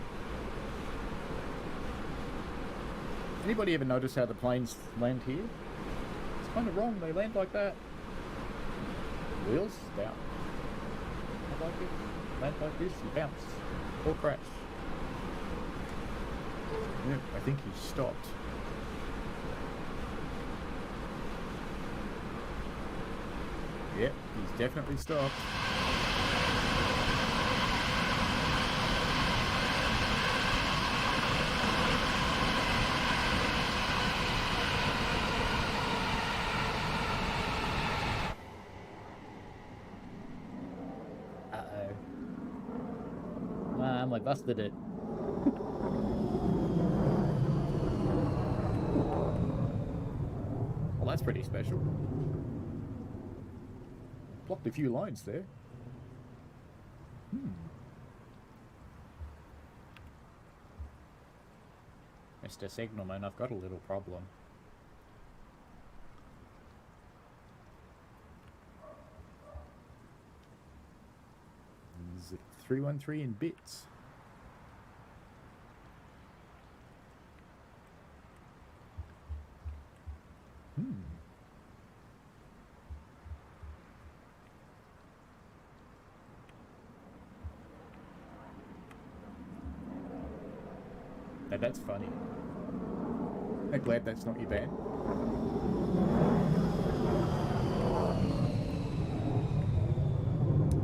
Anybody ever notice how the planes land here? It's kind of wrong, they land like that. Wheels down. I like it. Land like this, you bounce. Or crash. Yeah, I think he stopped. Yep, he's definitely stopped. Uh-oh. I busted it. Well, that's pretty special. Blocked a few lines there. Mr. Signalman, I've got a little problem. Is it 313 in bits? Now that's funny. I'm glad that's not your van.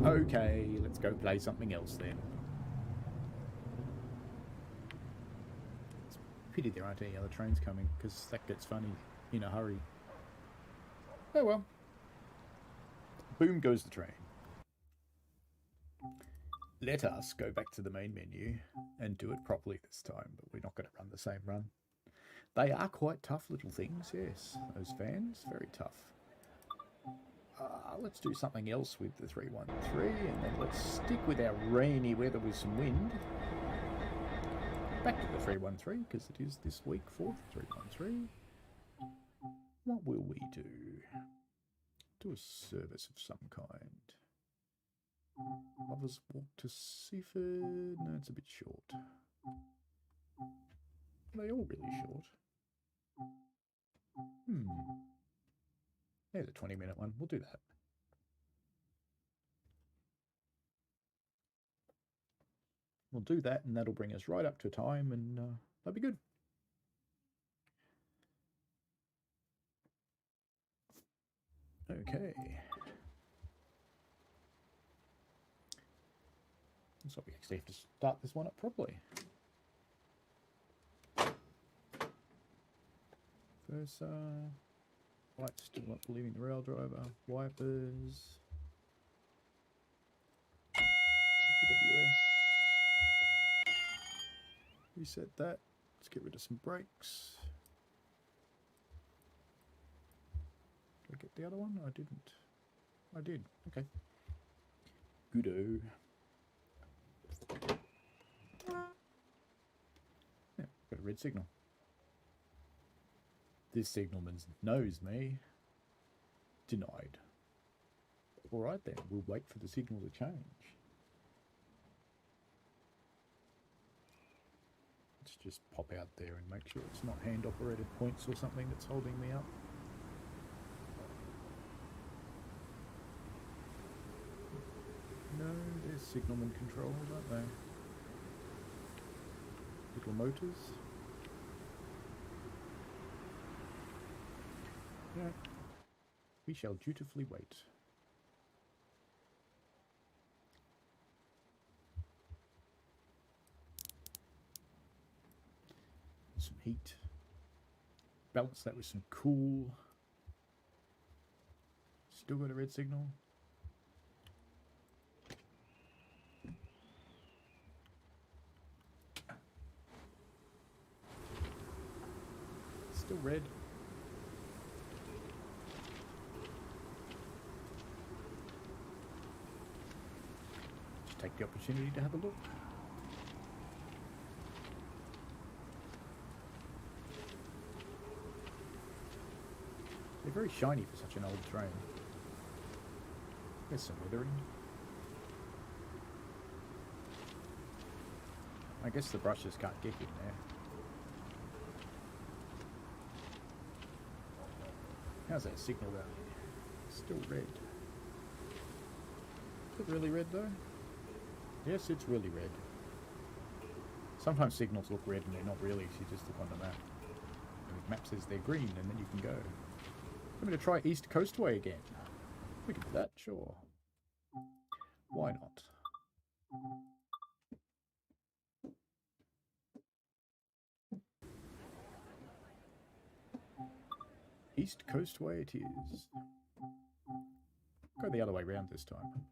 Okay, let's go play something else then. It's a pity there aren't any other trains coming, because that gets funny in a hurry. Oh well. Boom goes the train. Let us go back to the main menu and do it properly this time, but we're not going to run the same run. They are quite tough little things, yes. Those vans, very tough. Let's do something else with the 313, and then let's stick with our rainy weather with some wind. Back to the 313, because it is this week for the 313. What will we do? Do a service of some kind. Lovers walk to Seaford. No, it's a bit short. Are they all really short? There's a 20-minute one. We'll do that. We'll do that, and that'll bring us right up to time, and that'll be good. Okay. So we actually have to start this one up properly. First, lights still not leaving the rail driver. Wipers. GPWS. Reset that. Let's get rid of some brakes. Did I get the other one? I didn't. I did. Okay. Goodo. Yeah, got a red signal. This signalman knows me. Denied. Alright then, we'll wait for the signal to change. Let's just pop out there and make sure it's not hand-operated points or something that's holding me up. No, there's signalman controls, aren't they? Little motors. Yeah. We shall dutifully wait. Some heat. Balance that with some cool. Still got a red signal. Still red. Just take the opportunity to have a look. They're very shiny for such an old train. There's some weathering. I guess the brushes can't get in there. How's that signal down here? Still red. Is it really red though? Yes, it's really red. Sometimes signals look red and they're not really, so you just look on the map. And the map says they're green and then you can go. I'm going to try East Coastway again. We can do that, sure. Why not? East Coastway it is. Go the other way round this time.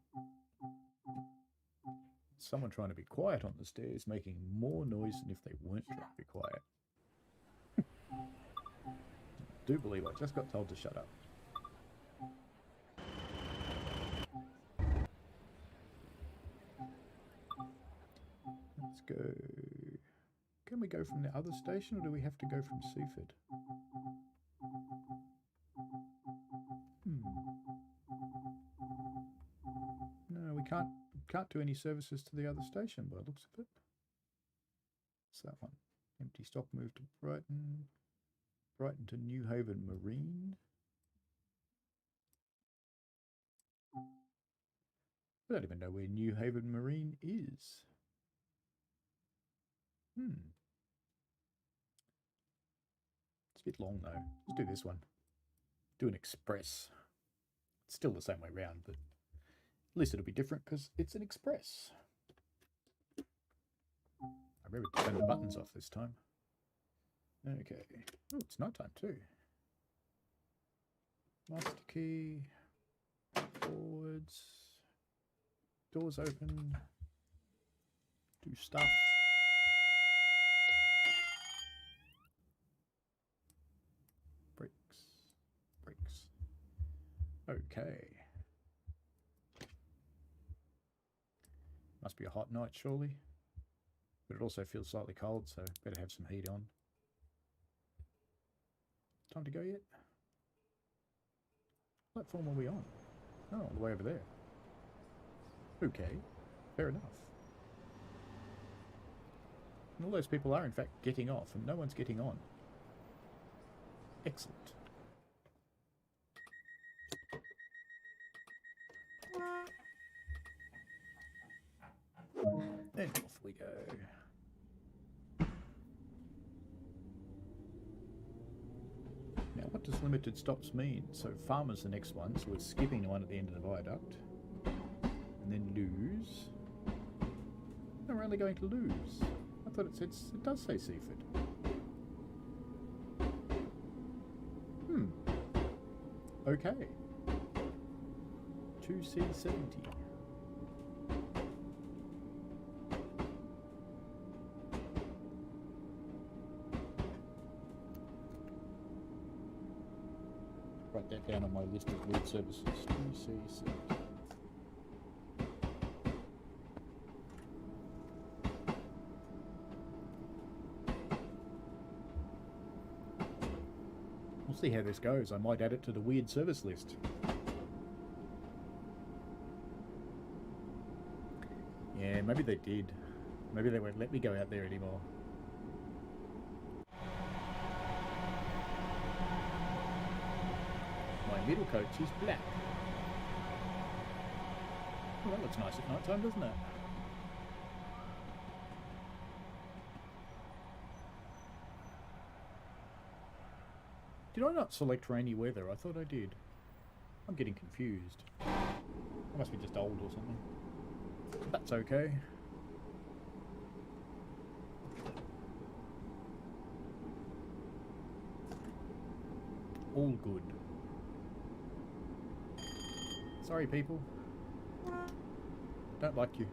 Someone trying to be quiet on the stairs, making more noise than if they weren't trying to be quiet. I do believe I just got told to shut up. Let's go. Can we go from the other station or do we have to go from Seaford? No, we can't do any services to the other station by the looks of it. What's that one? Empty stock move to Brighton. Brighton to New Haven Marine. I don't even know where New Haven Marine is. It's a bit long though. Let's do this one. Do an express. It's still the same way round, but at least it'll be different because it's an express. I remember to turn the buttons off this time. Okay. Oh, it's night time too. Master key. Forwards. Doors open. Do stuff. Brakes. Brakes. Okay. Must be a hot night, surely. But it also feels slightly cold, so better have some heat on. Time to go yet? What platform are we on? Oh, all the way over there. Okay, fair enough. And all those people are in fact getting off, and no one's getting on. Excellent. And off we go. Now, what does limited stops mean? So farmer's the next one, so we're skipping the one at the end of the viaduct. And then lose. No, we're only going to lose. I thought it does say Seaford. Okay. 2C70. Write that down on my list of weird services. 2C70. We'll see how this goes. I might add it to the weird service list. Yeah, maybe they did. Maybe they won't let me go out there anymore. My middle coach is black. Well, that looks nice at night time, doesn't it? Did I not select rainy weather? I thought I did. I'm getting confused. I must be just old or something. That's okay. All good. Sorry, people. Don't like you.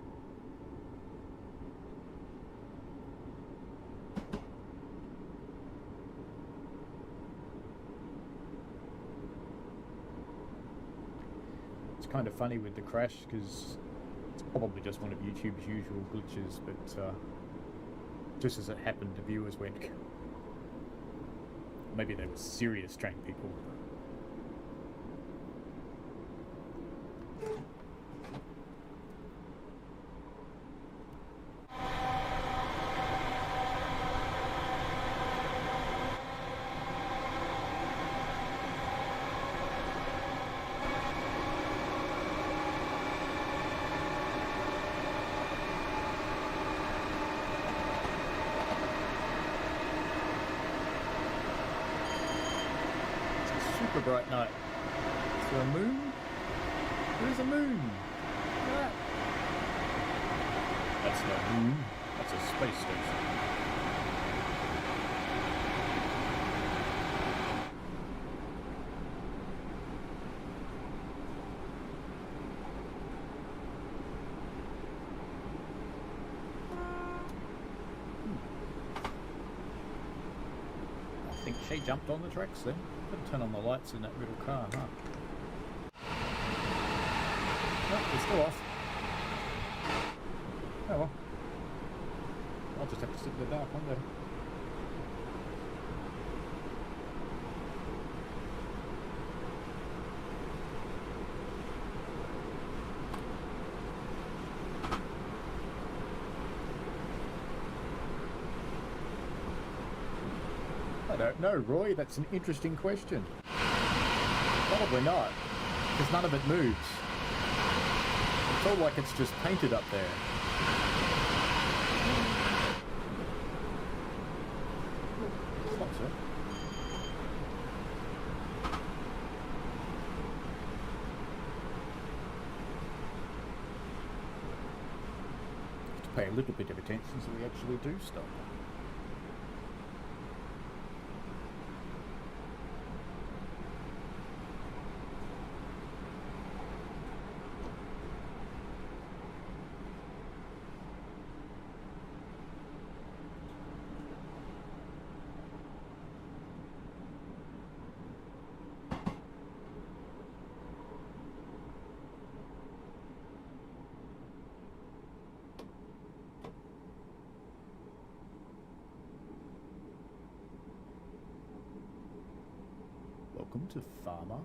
It's kind of funny with the crash because it's probably just one of YouTube's usual glitches, but just as it happened, the viewers went. Maybe they were serious train people. Super bright night. Is there a moon? There is a moon! Look at that. That's no moon. That's a space station. I think she jumped on the tracks then. Better turn on the lights in that middle car, huh? No, they're still off. Oh well. I'll just have to sit in the dark, won't I? I don't know, Roy. That's an interesting question. Probably not, because none of it moves. It's all like it's just painted up there. Stop, sir. Pay a little bit of attention so we actually do stop. Welcome to Farmer.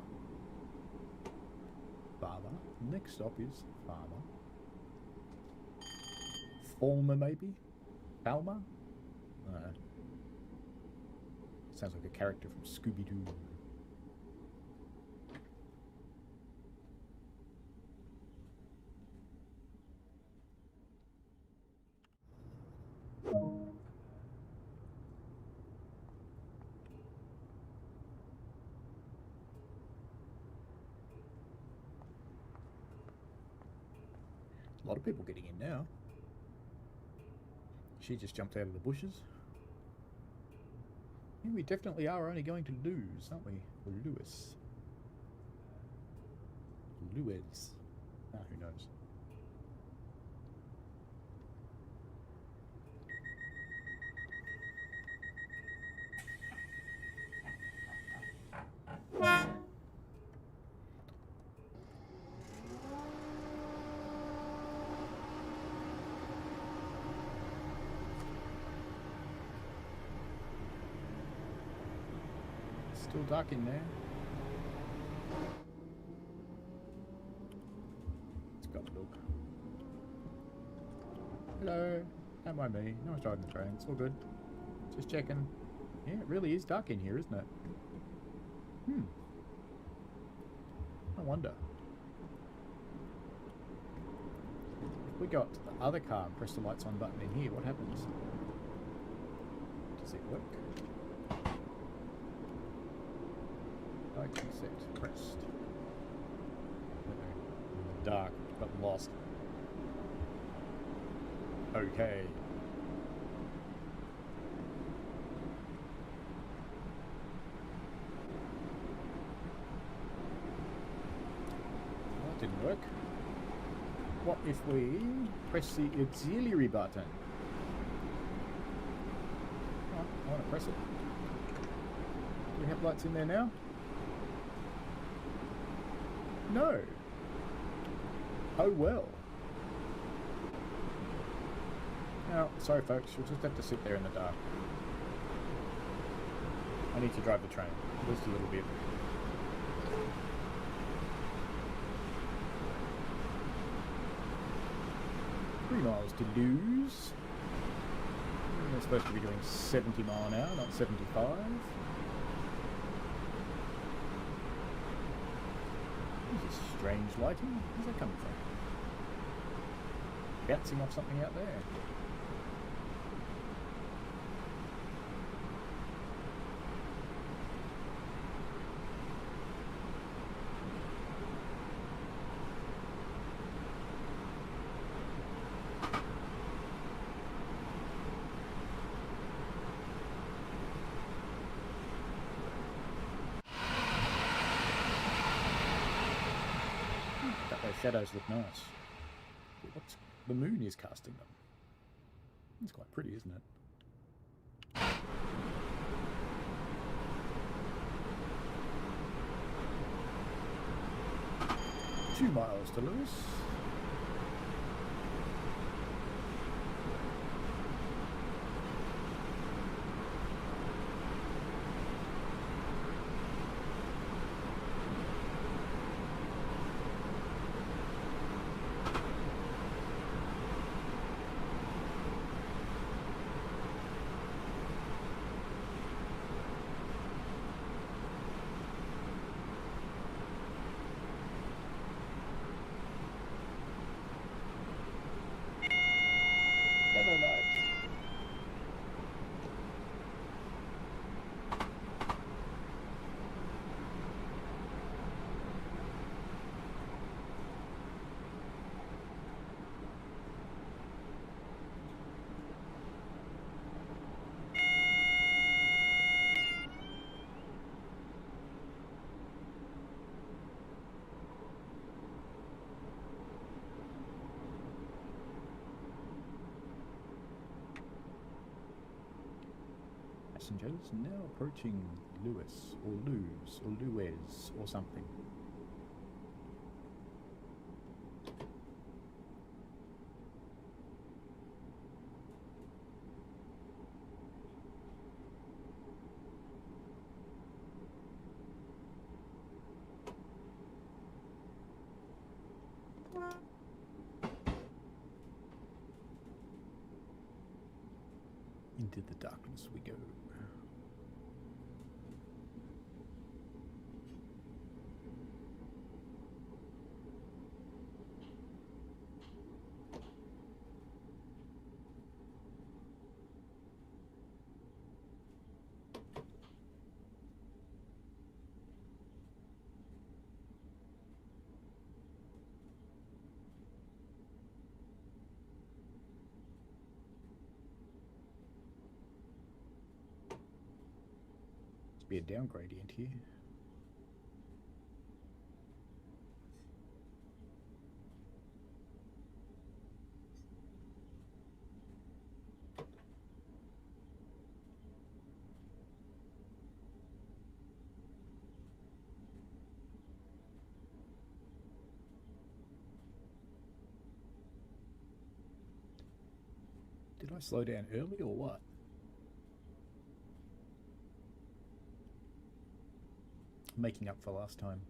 Next stop is Farmer. Falmer, maybe? Falmer? Sounds like a character from Scooby-Doo. A lot of people getting in now. She just jumped out of the bushes. Yeah, we definitely are only going to lose, aren't we? Or Lewis. Lewis. Ah, who knows? Still dark in there. Let's go look. Hello. Don't mind me. No one's driving the train. It's all good. Just checking. Yeah, it really is dark in here, isn't it? I wonder. If we got the other car and press the lights on button in here, what happens? Does it work? Lighting set pressed. Dark, but lost. Okay. That didn't work. What if we press the auxiliary button? Oh, I want to press it. Do we have lights in there now? No. Oh well. Now, sorry folks, you'll just have to sit there in the dark. I need to drive the train, just a little bit. 3 miles to lose. We're supposed to be doing 70 mile an hour, not 75. This is strange lighting. Where's that coming from? Bouncing off something out there. Shadows look nice. What's the moon is casting them? It's quite pretty, isn't it? 2 miles to Lewis. passengers, now approaching Lewis, or Lewes, or Lewes, or something. Into the darkness we go. Be a down gradient here. Did I slow down early or what? Making up for last time.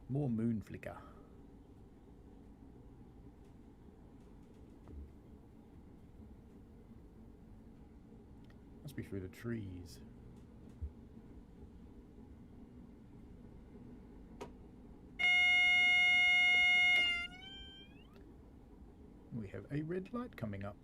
More moon flicker. Must be through the trees. We have a red light coming up.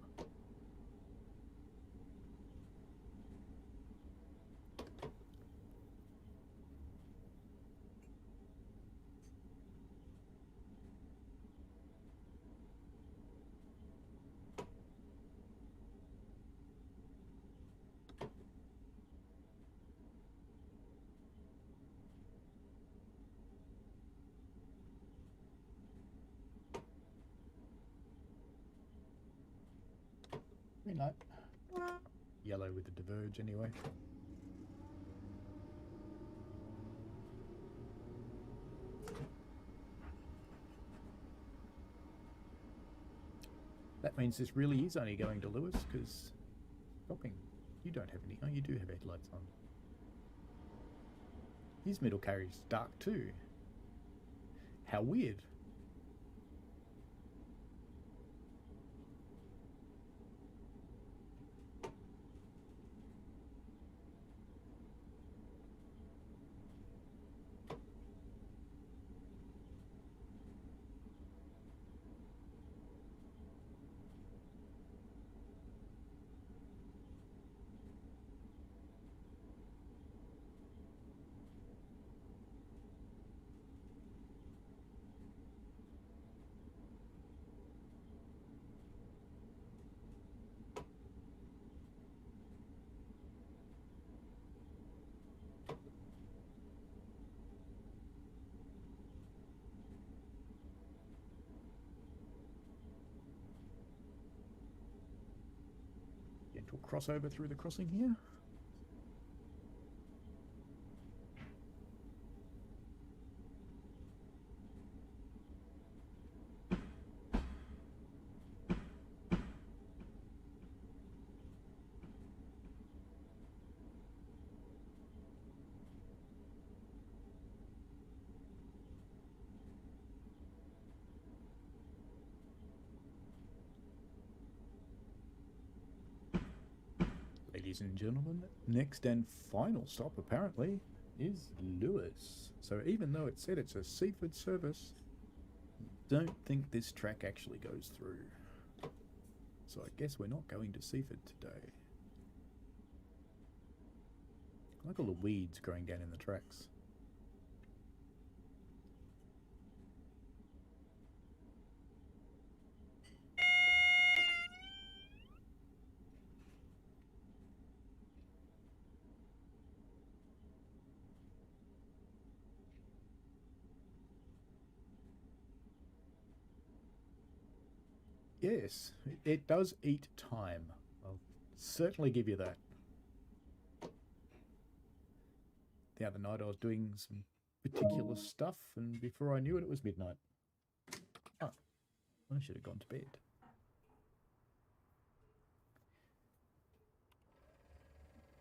Green light. Yellow with the diverge anyway. That means this really is only going to Lewis, because stopping. You don't have any. Oh, you do have headlights on. His middle carriage is dark too. How weird. Gentle crossover through the crossing here. Ladies and gentlemen, next and final stop apparently is Lewis. So even though it said it's a Seaford service, don't think this track actually goes through. So I guess we're not going to Seaford today. I like all the weeds growing down in the tracks. Yes, it does eat time. I'll certainly give you that. The other night I was doing some particular stuff, and before I knew it, it was midnight. Oh, I should have gone to bed.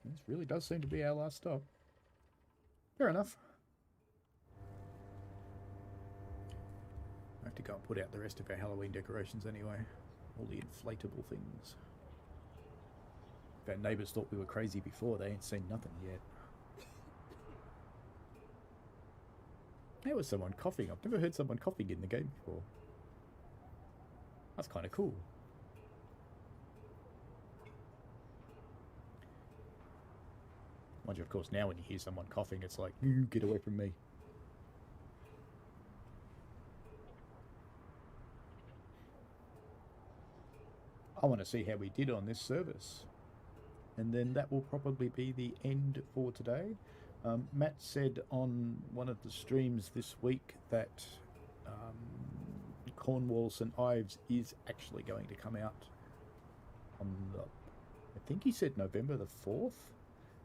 This really does seem to be our last stop. Fair enough. I have to go and put out the rest of our Halloween decorations anyway. All the inflatable things. If our neighbours thought we were crazy before, they ain't seen nothing yet. There was someone coughing. I've never heard someone coughing in the game before. That's kind of cool. Mind you, of course, now when you hear someone coughing, it's like, you get away from me. I want to see how we did on this service. And then that will probably be the end for today. Matt said on one of the streams this week that Cornwall St. Ives is actually going to come out on the, I think he said November the 4th.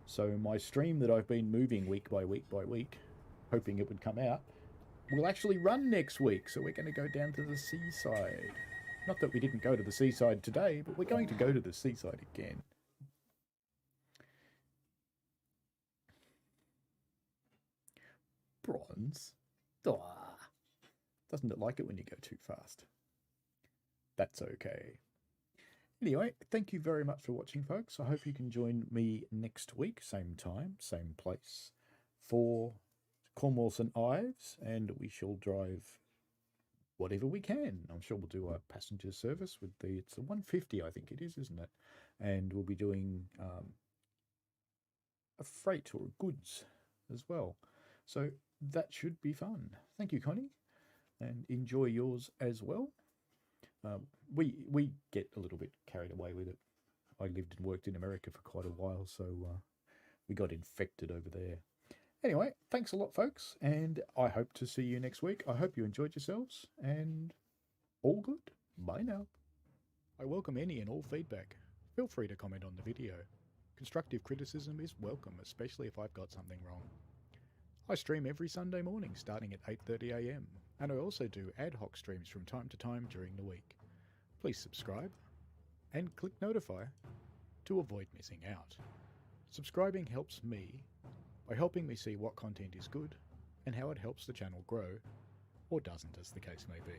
So my stream that I've been moving week by week by week, hoping it would come out, will actually run next week. So we're going to go down to the seaside. Not that we didn't go to the seaside today, but we're going to go to the seaside again. Bronze? Doesn't it like it when you go too fast? That's okay. Anyway, thank you very much for watching, folks. I hope you can join me next week, same time, same place, for Cornwall St. Ives, and we shall drive whatever we can. I'm sure we'll do a passenger service with it's a 150, I think it is, isn't it? And we'll be doing a freight or goods as well. So that should be fun. Thank you, Connie, and enjoy yours as well. We get a little bit carried away with it. I lived and worked in America for quite a while, so we got infected over there. Anyway, thanks a lot, folks, and I hope to see you next week. I hope you enjoyed yourselves, and all good. Bye now. I welcome any and all feedback. Feel free to comment on the video. Constructive criticism is welcome, especially if I've got something wrong. I stream every Sunday morning starting at 8:30 AM, and I also do ad hoc streams from time to time during the week. Please subscribe and click notify to avoid missing out. Subscribing helps me by helping me see what content is good and how it helps the channel grow, or doesn't, as the case may be.